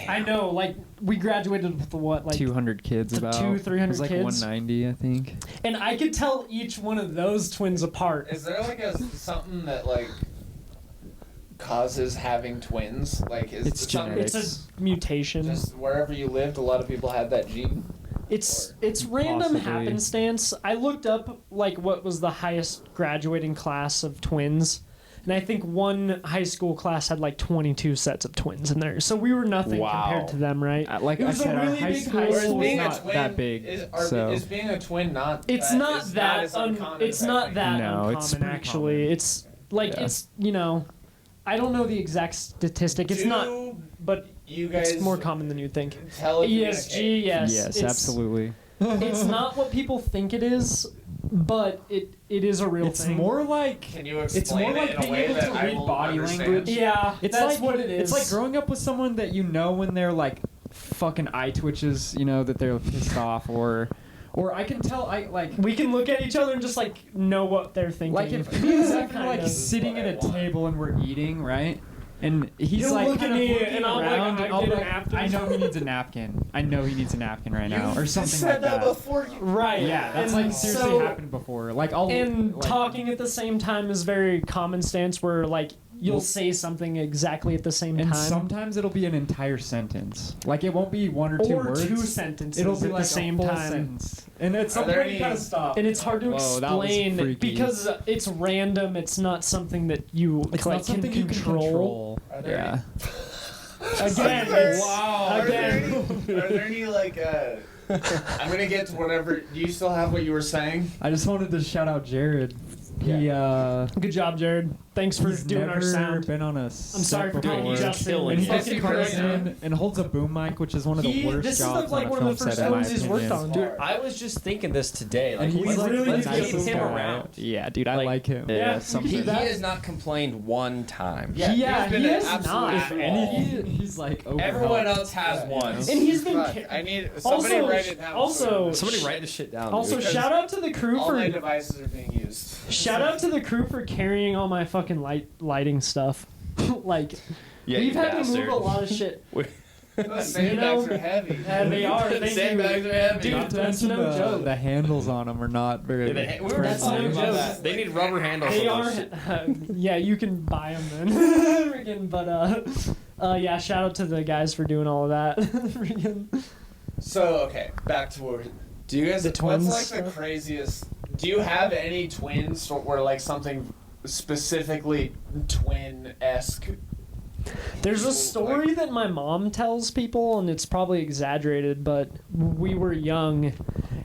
I know, like we graduated with what, like 200 kids to about. 200-300 it was like kids? 190, I think. and I could tell each one of those twins apart. Is there like something that like causes having twins? Like is It's something It's genetics. a mutation. just wherever you lived, a lot of people had that gene? It's random Possibly. happenstance. I looked up like what was the highest graduating class of twins, and I think one high school class had like 22 sets of twins in there. So we were nothing Wow. compared to them, right? Like It I was a said, our really high big school high was school. being a not twin that big. is being a twin not? It's that, not is that as uncommon it's as I not think? that No, uncommon it's pretty actually. common. It's like Yeah. it's I don't know the exact statistic. It's not, Do but you guys it's more common than you'd think. telecommunicate? ESG, yes. Yes, it's, absolutely. It's not what people think it is, but it is a real It's thing. more like Can you it's explain more like it in a being way able that to I read will body understand? language. Yeah, It's that's like what it is. It's like growing up with someone that you know when they're like fucking eye twitches, that they're pissed off, or I can tell we can look at each other and just like know what they're thinking. like if me and Zach are Kind like of. sitting at a table and we're eating, right? And he's He'll like look kind at of me looking and I'm like, around, I and I'll get be a like, napkin. I know he needs a napkin. I know he needs a napkin right now, or something said like that. before you. Right. Yeah, that's And like seriously so- happened before. Like I'll And like, talking at the same time is very common stance where like you'll Well- say something exactly at the same and time. sometimes it'll be an entire sentence. Like it won't be one or two or words. 2 sentences It'll be at like the same a full time. sentence. And at some there point any- you gotta stop. And it's hard to Whoa, that was explain freaky. because it's random. It's not something that you It's like not something can you can control. Are there Yeah. Again, Wow. Again. Are there any like I'm gonna get to whatever. Do you still have what you were saying? I just wanted to shout out Jared. Yeah. Good job, Jared. Thanks for He's doing our never sound. been on a I'm sorry for calling you Dude, he's Justin. killing and it. fucking Yes, he Justin. really and holds a boom mic, which is one of the worst This is jobs like on a one film of the first set, in my films he's worked opinion. on, dude. I was just thinking this today. Like, And he's like- let's really keep nice him guy. around. Yeah, dude, I Like, like him. Yeah, something. he- He that- has not complained one time. Yeah, Yeah, he's been he an is absolute not. If any, he's like overhauled. Everyone else has once. And he's been. Fuck, I need somebody Also- write it down. also- Somebody write this shit down. Also, dude. shout out to the crew all my for devices are being used. shout out to the crew for carrying all my fucking lighting stuff. Like, Yeah, we've you had to bastard. move a lot of shit. Those sandbags are heavy. And they are. Thank Sandbags you. are heavy. Dude, Not to that's mention no joke. the handles on them are not very. We were That's just no talking about joke. that. They need rubber handles. They on are. those shit. Yeah, you can buy them then. Freaking, but yeah, shout out to the guys for doing all of that. Freaking. So okay, back to where. Do you guys? The twins What's like the stuff? craziest? Do you have any twins where like something specifically twin-esque? There's a story that my mom tells people, and it's probably exaggerated, but we were young,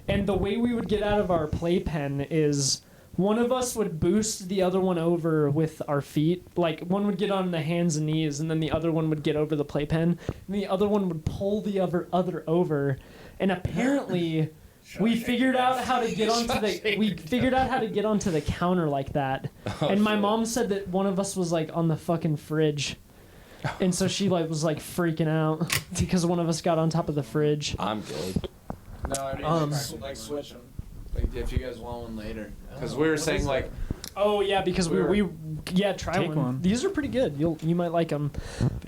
and the way we would get out of our playpen is one of us would boost the other one over with our feet. Like, one would get on the hands and knees, and then the other one would get over the playpen, and the other one would pull the other over. And apparently, we figured out how to get onto the counter like that. And my shit. mom said that one of us was like on the fucking fridge. And so she like was like freaking out because one of us got on top of the fridge. I'm good. No, I mean like switch them. Like if you guys want one later, because we were What saying is like Oh yeah, because we try Take one. one. These are pretty good. You might like them.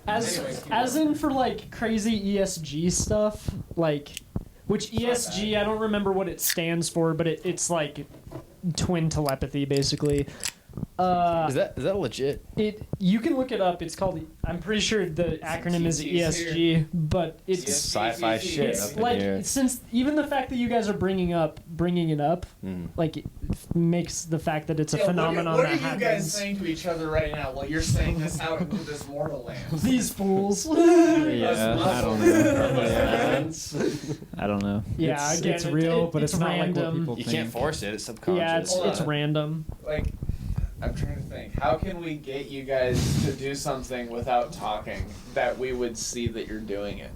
As in for like crazy ESG stuff, like which ESG I don't remember what it stands for, but it's like twin telepathy basically. Is that legit? You can look it up. It's called. I'm pretty sure the acronym is TT's ESG, but it's Sci-fi shit. it's up in like here. since even the fact that you guys are bringing it up, like it makes the fact that it's a phenomenon What that are you happens. guys saying to each other right now while you're saying this out into this mortal land? These fools. Yeah, I don't know. Yeah. I don't know. Yeah, it's, again, it's real, but it's it's not like random. what people You think. can't force it. It's subconscious. Yeah, it's Hold on. random. Like, I'm trying to think. How can we get you guys to do something without talking that we would see that you're doing it?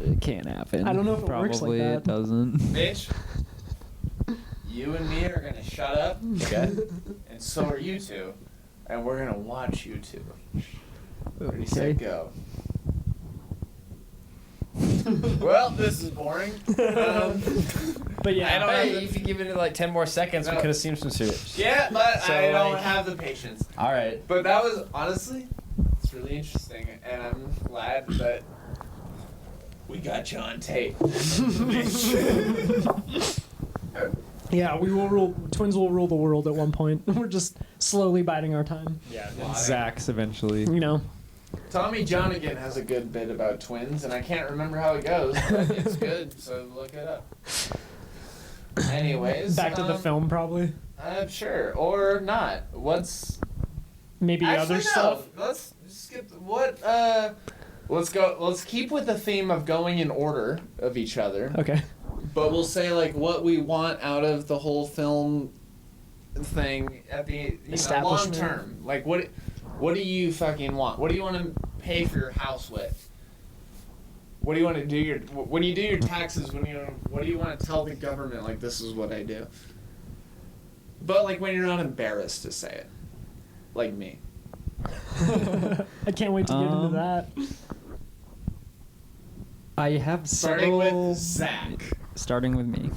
It can't happen. I don't know if it Probably works like that. it doesn't. Mitch, you and me are gonna shut up, Okay. and so are you two, and we're gonna watch you two. Ready, Okay. set, go. Well, this is boring. But yeah, I don't Hey, have if you give it like 10 more seconds, we No. could have seen some shit. yeah, but So, I don't like- have the patience. All right. But that was honestly, it's really interesting, and I'm glad that we got you on tape. yeah, we will rule. Twins will rule the world at one point. We're just slowly biding our time. Yeah. Zach's eventually. You know. Tommy Johnigan has a good bit about twins, and I can't remember how it goes, but it's good, so look it up. Anyways, Back to the film, probably. Sure, or not. What's Maybe actually other no. stuff. Let's skip what. Let's go. Let's keep with the theme of going in order of each other, Okay. but we'll say like what we want out of the whole film thing at the long Establishment. term. Like what do you fucking want? What do you want to pay for your house with? What do you want to do when you do your taxes? What do you want to tell the government? Like, this is what I do. But like when you're not embarrassed to say it, like me. I can't wait to get into that. I have Starting several. with Zach. Starting with me.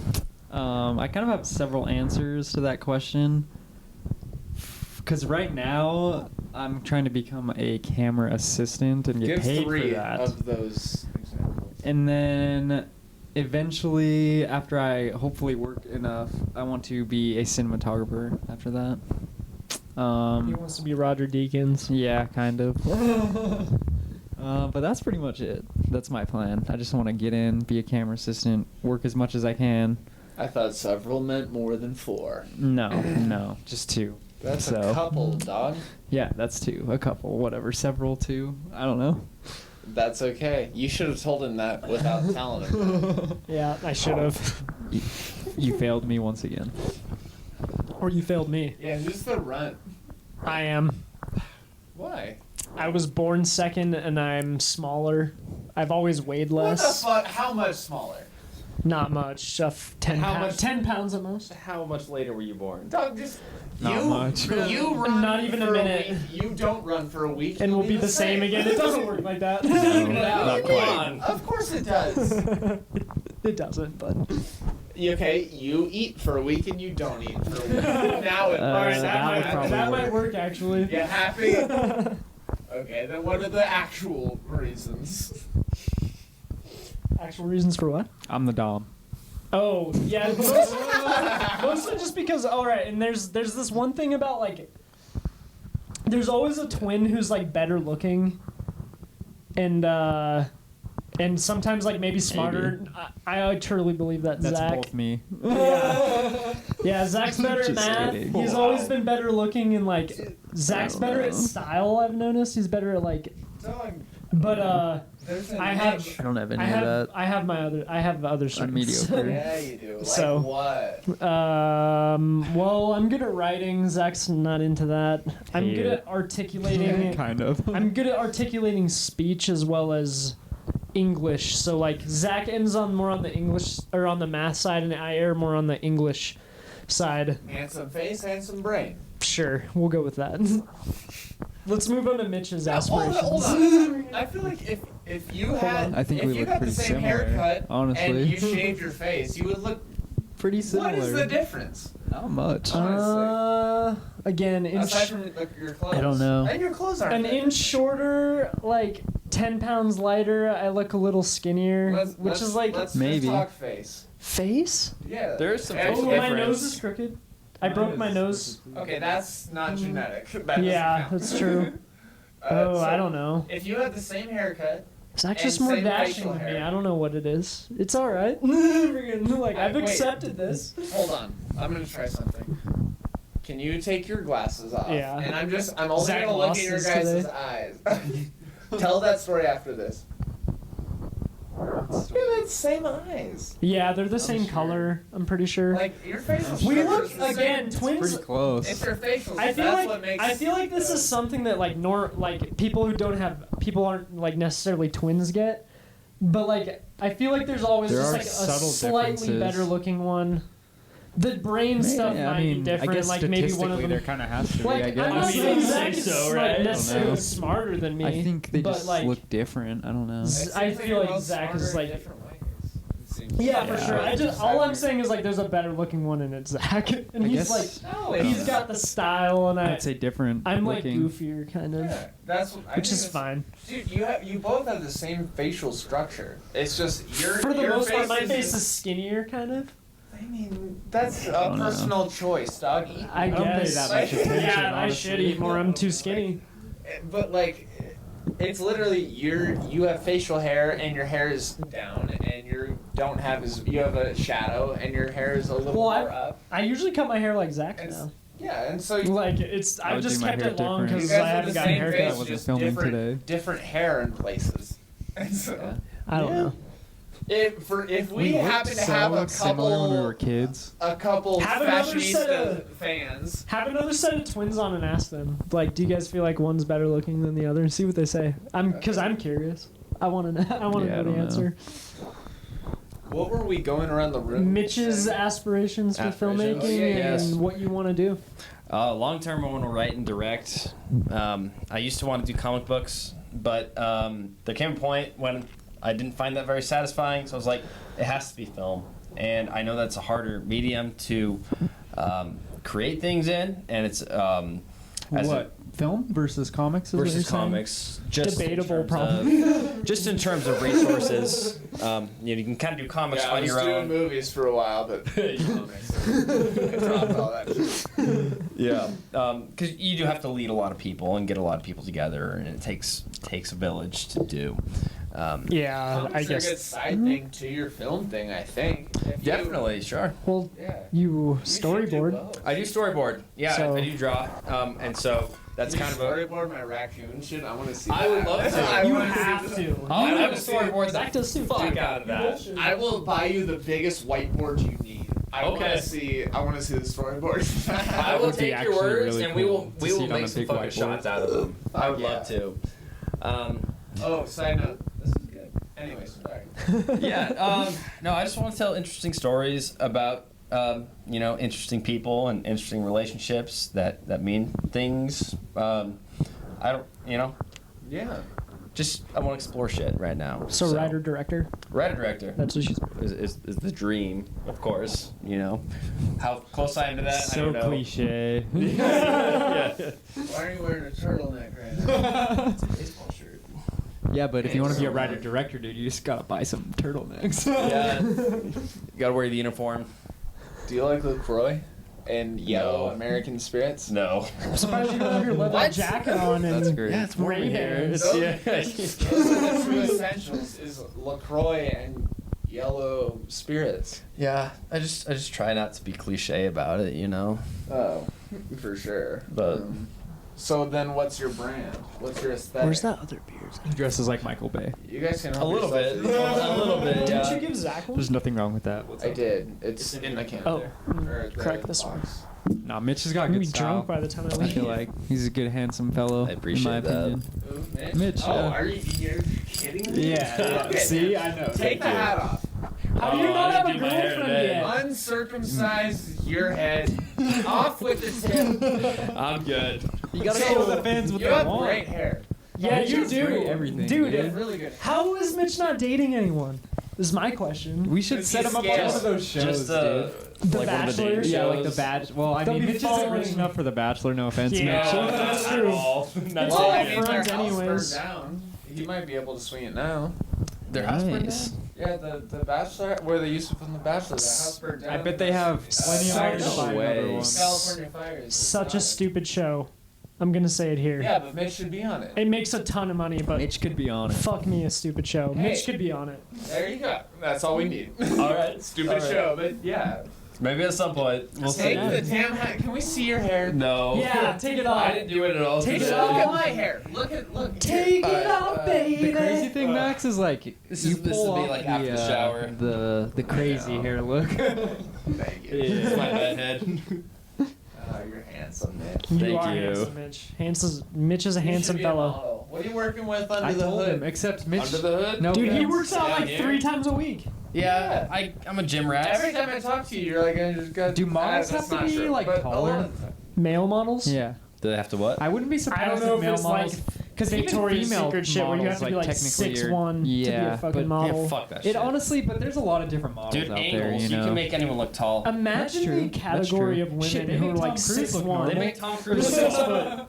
I kind of have several answers to that question. Because right now, I'm trying to become a camera assistant and get Give paid 3 for that. of those examples. And then eventually, after I hopefully work enough, I want to be a cinematographer after that. He wants to be Roger Deakins. Yeah, kind of. But that's pretty much it. That's my plan. I just want to get in, be a camera assistant, work as much as I can. I thought several meant more than 4. No, just 2. That's So- a couple, dog. Yeah, that's 2. A couple, whatever. Several, 2. I don't know. That's okay. You should have told him that without telling him. Yeah, I should have. You failed me once again. Or you failed me. Yeah, who's the runt? I am. Why? I was born second, and I'm smaller. I've always weighed What the less. fuck? How much smaller? Not much. 10 How pounds. much- 10 pounds at most. How much later were you born? Dog, just Not much. You run Not even a for minute. week. You don't run for a week. And you'll we'll be the same again. It doesn't work like that. Not quite. Of course it does. It doesn't, but. Okay, you eat for a week and you don't eat for a week. Now it Alright, that would probably that might work. work actually. You happy? Okay, then what are the actual reasons? Actual reasons for what? I'm the dom. Oh, yeah. Mostly just because, alright, and there's this one thing about, like, there's always a twin who's, like, better looking, and sometimes, like, maybe smarter. I truly believe that That's Zach. both me. Yeah, Zach's better at Just math. kidding. He's always been better looking, and, like, Zach's don't better at know. style, I've noticed. He's better at, like, Dog, but, there's a I have- niche. I don't have any I of have that. I have other I'm strengths. mediocre. Yeah, you do. Like So- what? Well, I'm good at writing. Zach's not into that. I'm Hate good it. at articulating. Kind of. I'm good at articulating speech as well as English. So like Zach ends on more on the English or on the math side, and I err more on the English side. Handsome face, handsome brain. Sure, we'll go with that. Let's move on to Mitch's aspirations. Hold on. I feel like if you had I think if we you look had the pretty same similar, haircut honestly. and you shaved your face, you would look. Pretty similar. What is the difference? Not much. Again, Aside from your clothes. I don't know. And your clothes aren't. an that inch different. shorter, like 10 pounds lighter. I look a little skinnier, which is like let's maybe. talk face. face. Yeah. There's some Actually, Oh, my difference. nose is crooked. I broke my nose. Okay, that's not genetic. That doesn't Yeah, count. that's true. So I don't know. If you had the same haircut, Zach's and just more same dashing facial than me. hair. I don't know what it is. It's all right. Like I've Wait. accepted this. hold on. I'm gonna try something. Can you take your glasses off? Yeah. And I'm only Zach gonna look lost at your his guys' today. eyes. Tell that story after this. Yeah, that's same eyes. Yeah, they're the same sure. color. I'm pretty sure. Like your facial we structure look is the again, same. twins. Pretty close. It's your facial. I feel that's like what makes. I feel like this is something that like people who don't have people aren't like necessarily twins get, but like I feel like there's always There just are like a subtle slightly differences. better looking one. The brain stuff might be different. I guess like maybe one of statistically them. there kind of has to Like be. I I'm not guess. saying Zach is so, like, right? I don't necessarily know. smarter than me. I think they but, just like, look different. I don't know. I feel like Zach is like. Yeah, for Yeah. sure. I just all I'm saying is like there's a better looking one and it's Zach, and I he's guess- like No, he's got the style and I'd say different. I'm like looking. goofier kind of, Yeah, that's what, which is fine. Dude, you both have the same facial structure. It's just your For the your most part, my is- face is skinnier kind of. I mean, that's a don't know. personal choice, dog. I don't pay guess. that much attention, Yeah, I honestly. should eat more. I'm too skinny. But like, it's literally you have facial hair and your hair is down, and you have a shadow and your hair is a little Well, more up. I usually cut my hair like Zach And now. Yeah, and so Like it's I I've would just do my kept hair it long different. you because guys I have haven't the gotten a same haircut. face, I wasn't just filming different, today. different hair in places. And so, Yeah. I don't know. if we looked happen to so have a similar when we were couple kids. Have another set fashionista of- fans. Have another set of twins on and ask them. Like, do you guys feel like one's better looking than the other? And see what they say. Because I'm curious. I want to know. I want to Yeah, I know the don't know. answer. What were we going around the room? Mitch's saying? aspirations for Aspirations. filmmaking Oh, yeah, and yes. what you want to do. Long term, I want to write and direct. I used to want to do comic books, but there came a point when I didn't find that very satisfying. So I was like, it has to be film, and I know that's a harder medium to create things in, and it's as What? Film versus comics? Is what you're versus saying? comics. Just in Debatable, terms probably. of- just in terms of resources, you can kind of do comics Yeah, I on was your doing own. movies for a while, but I dropped all that shit. Yeah, because you do have to lead a lot of people and get a lot of people together, and it takes a village to do. Yeah, Comics I are a good guess. side thing to your film thing, I think. If you- Definitely, sure. Well, Yeah. you You should do storyboard. both. I do storyboard. Yeah, So- I do draw, and so that's You kind of a. storyboard my raccoon shit. I want to see. I would that. love to. I You wanna see have that. to. I You would have to storyboard Zach the does too. fuck out of that. I will buy you the biggest whiteboard you need. I want to see the storyboard. I will would be take your actually words really and we cool will to see it on make a some big fucking whiteboard. shots out of them. I would Yeah. love to. Oh, side note. This is good. Anyways, sorry. No, I just want to tell interesting stories about interesting people and interesting relationships that mean things. I don't, Yeah. just I want to explore shit right now. So writer director. Writer director That's what she's. is the dream, of course. How close I am to that. I So don't know. cliche. Yeah. Why are you wearing a turtleneck right now? It's a baseball shirt. Yeah, but if you want to be a writer director, dude, you just gotta buy some turtlenecks. Yeah. You gotta wear the uniform. Do you like LaCroix and yellow No. American spirits? No. I'm surprised you don't have your leather What? jacket on and That's great. Yeah, it's warm in here. Ray-Bans. Those, Yeah. those are the true essentials. Is LaCroix and yellow spirits. Yeah, I just try not to be cliche about it, Oh, for sure. But- so then, what's your brand? What's your aesthetic? Where's that other beer? He dresses like Michael Bay. You guys can A help little bit. yourself. A little bit. Didn't Yeah. you give Zach one? There's nothing wrong with that. What's I up? did. It's in the can. Oh, Or the crack this one. box. Nah, Mitch has got I'm gonna good be style. drunk by the time I I leave. feel like he's a good, handsome fellow. I appreciate in my that. opinion. Ooh, Mitch. Mitch, Oh, yeah. are you're kidding me? Yeah. Okay. See, I know. Take the hat off. How do you Oh, not I have a didn't do my hair girlfriend today. yet? Uncircumcise your head. Off with the tip. I'm good. You gotta show the fans what You they have want. great hair. Yeah, Mitch you is do. great everything, Dude, You have really good hair. how is Mitch not dating anyone? Is my question. We should Because set he's him up on scared. one of those shows, Just dude. The like one of the Bachelor? dating Yeah, like the shows. Bachelor. Well, I They'll mean, be Mitch isn't rich following- enough for the Bachelor. No offense, Yeah. Mitch. Oh, that's true. Not It's at all all. my I mean, friends their house anyways. burned down. He might be able to swing it now. Their house burned Nice. down? Yeah, the Bachelor, where they used to film the Bachelor, the house burned down. I bet they have plenty of Sorry, money to no buy way. another one. California Fires. Such a stupid show. I'm gonna say it here. Yeah, but Mitch should be on it. It makes a ton of money, but Mitch could be on it. fuck me, a stupid show. Hey. Mitch could be on it. There you go. That's all we need. All right. Stupid All right. show, but yeah. Maybe at some point. We'll see. Take the damn hat. Can we see your hair? No. Yeah, take it off. I didn't do it at all. Take it today. off. Look at my hair. Look. Take here. it off, baby. The crazy thing, Max, is like This you is- this pull would be off like after the shower. the crazy know. hair look. Thank you. It's my bad head. Oh, you're handsome, Mitch. You Thank are you. handsome, Mitch. Mitch is a You should handsome be a fellow. model. What are you working with under I the told hood? him, except Mitch. Under the hood? No, Dude, he offense. works out Down like here? 3 times a week. Yeah, I'm a gym rat. Every time I talk to you, you're like, I just got. Do models that's have to not be, true, like, but a taller? lot of the time. Male models? Yeah, Do they have to what? I wouldn't be surprised I don't know if if male it's like models. Because Victoria's Secret shit where you have to be like technically 6'1" to be yeah, a fucking but model. Yeah, fuck that It shit. honestly, but there's a lot of different models Dude, out angles. there. You know, can make anyone look tall. That's Imagine true. the That's category true. of women Shit, they who make are Tom like Cruise look 6'1". normal. They make Tom They're Cruise 6 look foot.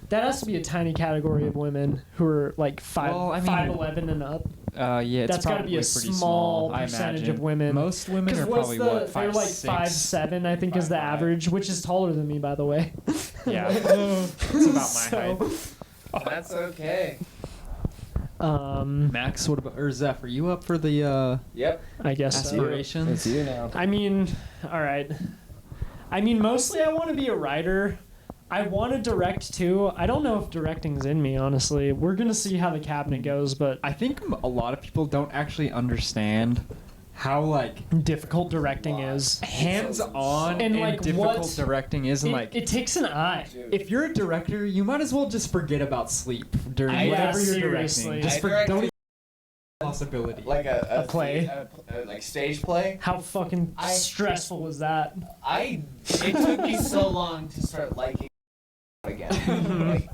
That has to be a tiny category of women who are like 5'11" and up. yeah, it's That's got to be probably a pretty small I percentage imagine. of women. Most women are what's probably the, what they're like 5'7", I think, is the 5'5". average, which is taller than me, by the way. Yeah, it's about my height. That's okay. Max, what about or Zeph? Are you up for the Yep. I guess so. aspirations? you now. I mean, all right. I mean, mostly I want to be a writer. I want to direct too. I don't know if directing's in me, honestly. We're gonna see how the cabinet goes, but I think a lot of people don't actually understand how like difficult directing is. hands-on And, and, like, difficult what- directing is. And It, like, it takes an eye. Dude. if you're a director, you might as well just forget about sleep during Yeah, whatever you're seriously. directing. Just I for, directed- don't even possibility. Like a play. like stage play. How fucking I- stressful was that? It took me so long to start liking again. Like,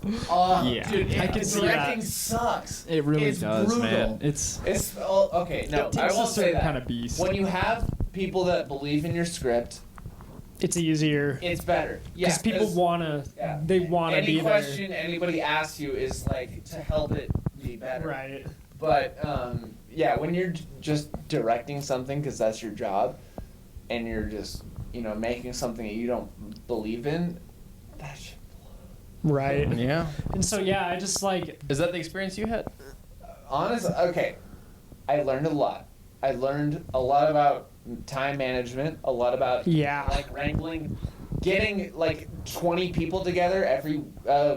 Yeah. dude, I can see directing that. sucks. It really It's does, brutal. man. It's It's okay. No, it I takes won't a say certain that. kind of beast. When you have people that believe in your script, It's easier it's better. Yeah, because people wanna, yeah. they wanna any be question anybody asks you is like to help it be there. better. Right. But yeah, when you're just directing something because that's your job, and you're just making something that you don't believe in, that shit. Right. Yeah. And so yeah, I just like Is that the experience you had? Honestly, okay, I learned a lot. I learned a lot about time management, a lot about Yeah. like wrangling, getting like 20 people together every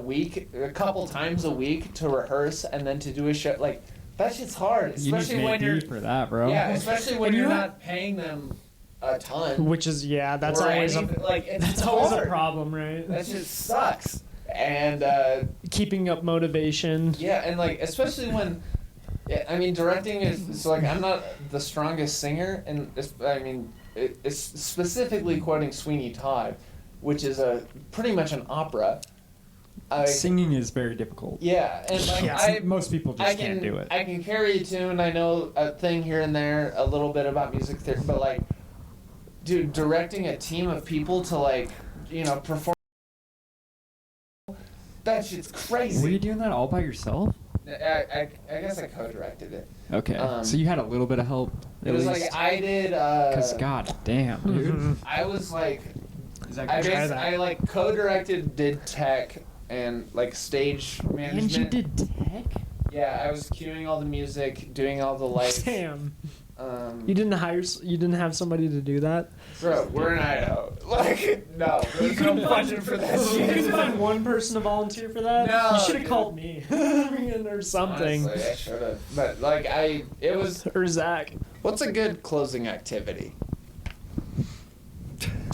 week, a couple times a week to rehearse and then to do a show. Like that shit's hard, you need especially to when make you're D for that, bro. yeah, especially when And you you're have- not paying them a ton. Which is that's or always anything. Like it's that's always a hard. problem, right? That shit sucks. And Keeping up motivation. yeah, and like especially when, I mean, directing is so like I'm not the strongest singer, and it's specifically quoting Sweeney Todd, which is pretty much an opera. Singing is very difficult. Yeah, and like Most people just can't do it. I can carry a tune. I know a thing here and there, a little bit about music theory, but like, dude, directing a team of people to like, perform. That shit's crazy. Were you doing that all by yourself? I guess I co-directed it. Okay, so you had a little bit of help. It was like I did. Because god damn, dude. I was like, Try that. I like co-directed, did tech and like stage management. And you did tech? Yeah, I was cueing all the music, doing all the lights. Damn. You didn't have somebody to do that? Bro, we're in Idaho. Like, no, there's no budget for that You shit. couldn't find one person to volunteer for that? No, You should have dude. called me. Or something. Honestly, I should have. But like, it was. Or Zach. What's a good closing activity?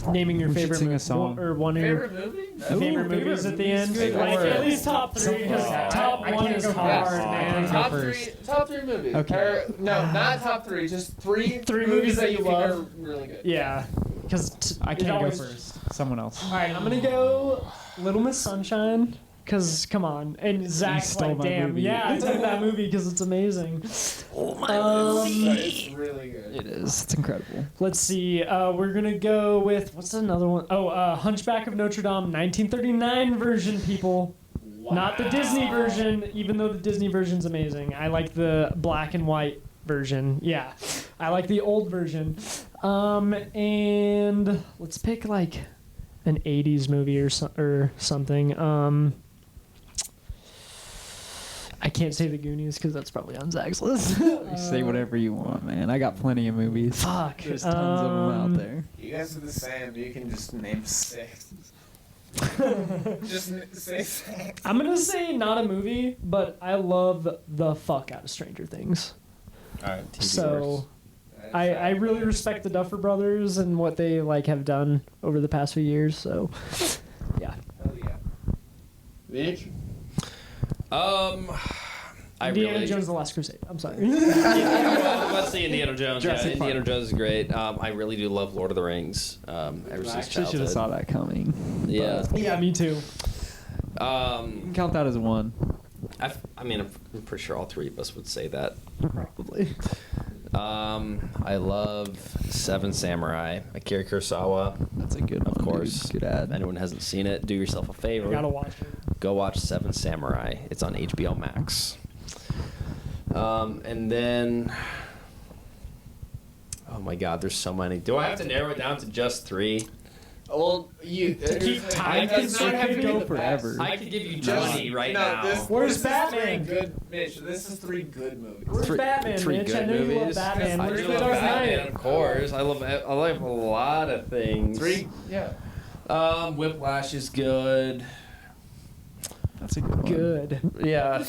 Naming your We should favorite sing a song. Or one of your movie? favorite movies at the end. Favorite Like movie. at least top three, because top I one can't is go hard, first. man. I Top go three, first. top three movies. Okay. Or, no, not top three. Just three movies that you think love. are really good. Yeah, because I can't go first. Someone else. All right, I'm gonna go Little Miss Sunshine. Cause come on, and Zach's stole like, my damn, movie. yeah, I took that movie because it's amazing. It's really good. It is. It's incredible. Let's see. We're gonna go with what's another one? Oh, Hunchback of Notre Dame, 1939 version, people. Not the Disney version, even though the Disney version's amazing. I like the black and white version. Yeah, I like the old version. And let's pick like an 80s movie or something. I can't say The Goonies because that's probably on Zach's list. Say whatever you want, man. I got plenty of movies. Fuck. There's tons of them out there. You guys are the same. You can just name 6. Just say 6. I'm gonna say not a movie, but I love the fuck out of Stranger Things. All right. So I really respect the Duffer Brothers and what they like have done over the past few years. So yeah, Hell yeah. Mitch? I Indiana really. Jones: The Last Crusade. I'm sorry. Let's see Indiana Jones. Jurassic Yeah, Indiana Park. Jones is great. I really do love Lord of the Rings. Ever since Actually, should have saw childhood. that coming. Yeah. Yeah, me too. You can count that as one. I'm pretty sure all three of us would say that. Probably. I love Seven Samurai, Akira Kurosawa. That's a good one. Of course. Dude. Good ad. If anyone hasn't seen it, do yourself a favor. I gotta watch it. Go watch Seven Samurai. It's on HBO Max. And then, oh my God, there's so many. Do I have to narrow it down to just 3? Well, you To keep time, it does not it have could to go be the forever. best. I could give you Just- 20 right no, now. Where's this Batman? Is 3 good, Mitch. This is 3 good movies. Where's Batman, three Mitch? good I know you love movies. Batman. I Where's do the love Dark Batman, Knight? of course. I love a lot of things. 3, yeah. Whiplash is good. That's a good one. Good. Yeah.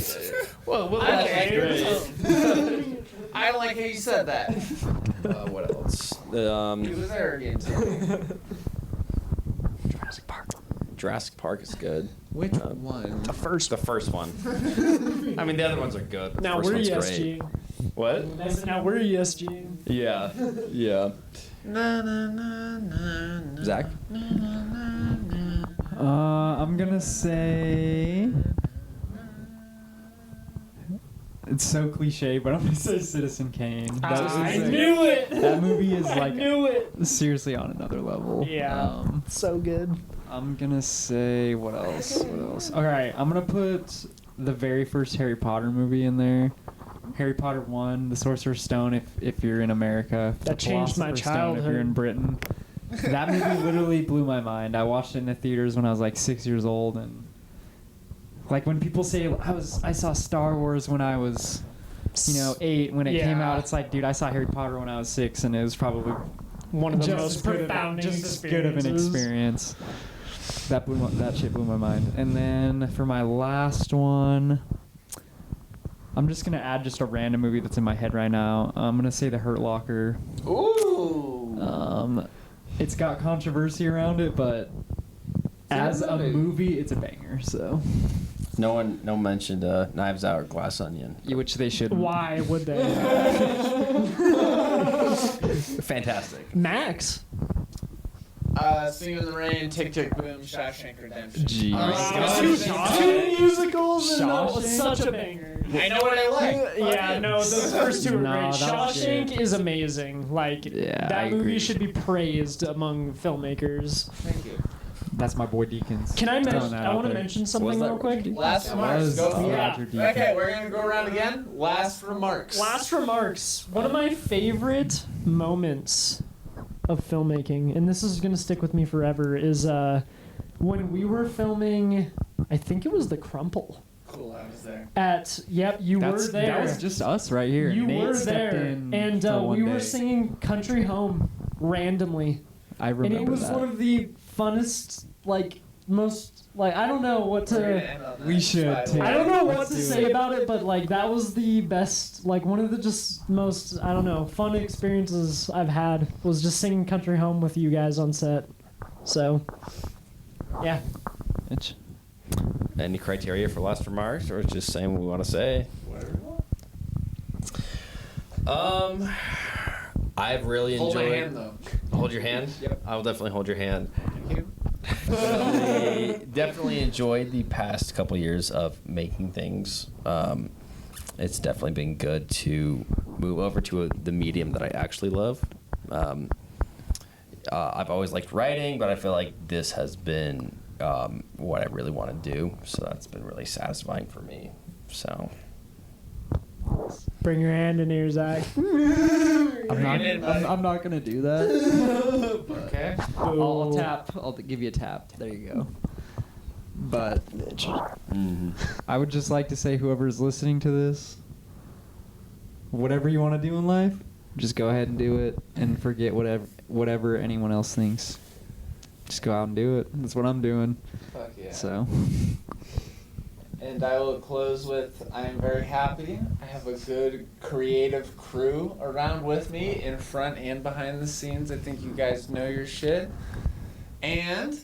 Well, I Whiplash like is great. I like how you said that. What else? He was arrogant. Jurassic Park is good. Which one? The first one. I mean, the other ones are good. but the Now first we're one's ESG. great. What? Now we're ESG. Yeah. Yeah. Zach? I'm gonna say it's so cliche, but I'm gonna say Citizen Kane. I knew it. That movie is I like knew it. seriously on another level. Yeah. So good. I'm gonna say what else? All right, I'm gonna put the very first Harry Potter movie in there. Harry Potter 1, The Sorcerer's Stone. If you're in America, That The changed my Philosopher's Stone if you're in childhood. Britain. That movie literally blew my mind. I watched it in the theaters when I was like 6 years old, and like when people say I saw Star Wars when I was 8 when it came Yeah. out, it's like, dude, I saw Harry Potter when I was 6, and it was probably One of the just most as good of a- profound just as good of an experience. That shit blew my mind. And then for my last one, I'm just gonna add just a random movie that's in my head right now. I'm gonna say The Hurt Locker. Ooh. It's got controversy around it, but as a movie, it's a banger. So, No one mentioned Knives Out or Glass Onion. which they should. Why would they? Fantastic. Max. Singing in the Rain, Tick Tick Boom, Shawshank Redemption. Jeez. Two musicals and that was Shawshank? such a banger. I know what I like. Yeah, no, those first two are No, great. that was Shawshank good. is amazing. Like, Yeah, that I movie agree. should be praised among filmmakers. Thank you. That's my boy Deakins. Can I Throwing mention? that I out want to there. mention something that real quick. Last remarks. was Go for it. Roger Deakins. Okay, we're gonna go around again. Last remarks. Last remarks. One of my favorite moments of filmmaking, and this is gonna stick with me forever, is when we were filming. I think it was The Crumple. Cool, I was there. You were there. That was just us right here. You Nate were stepped there, in and for one we were day. singing "Country Home" randomly, I and remember it was that. one of the funnest, most I don't know what We're gonna to. end on that. We should, too. I don't know what Let's to do say it. about it, but that was the best, one of the just most, I don't know, fun experiences I've had was just singing Country Home with you guys on set. So, yeah. Mitch. Any criteria for last remarks, or just saying what we want to say? I've really Hold enjoyed. my hand though. Hold your hand. Yep. I will definitely hold your hand. Thank you. Definitely enjoyed the past couple years of making things. It's definitely been good to move over to the medium that I actually love. I've always liked writing, but I feel like this has been what I really want to do. So that's been really satisfying for me. So Bring your hand in here, Zach. I'm not gonna do that. Okay. I'll tap. I'll give you a tap. There you go. But I would just like to say, whoever's listening to this, whatever you want to do in life, just go ahead and do it, and forget whatever anyone else thinks. Just go out and do it. That's what I'm doing. Fuck yeah. So. And I will close with, I am very happy. I have a good creative crew around with me, in front and behind the scenes. I think you guys know your shit. And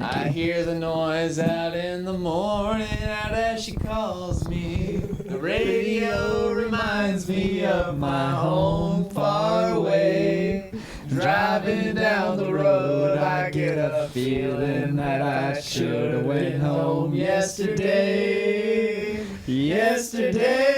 I hear the noise out in the morning, out as she calls me. The radio reminds me of my home far away. Driving down the road, I get a feeling that I should have went home yesterday. Yesterday.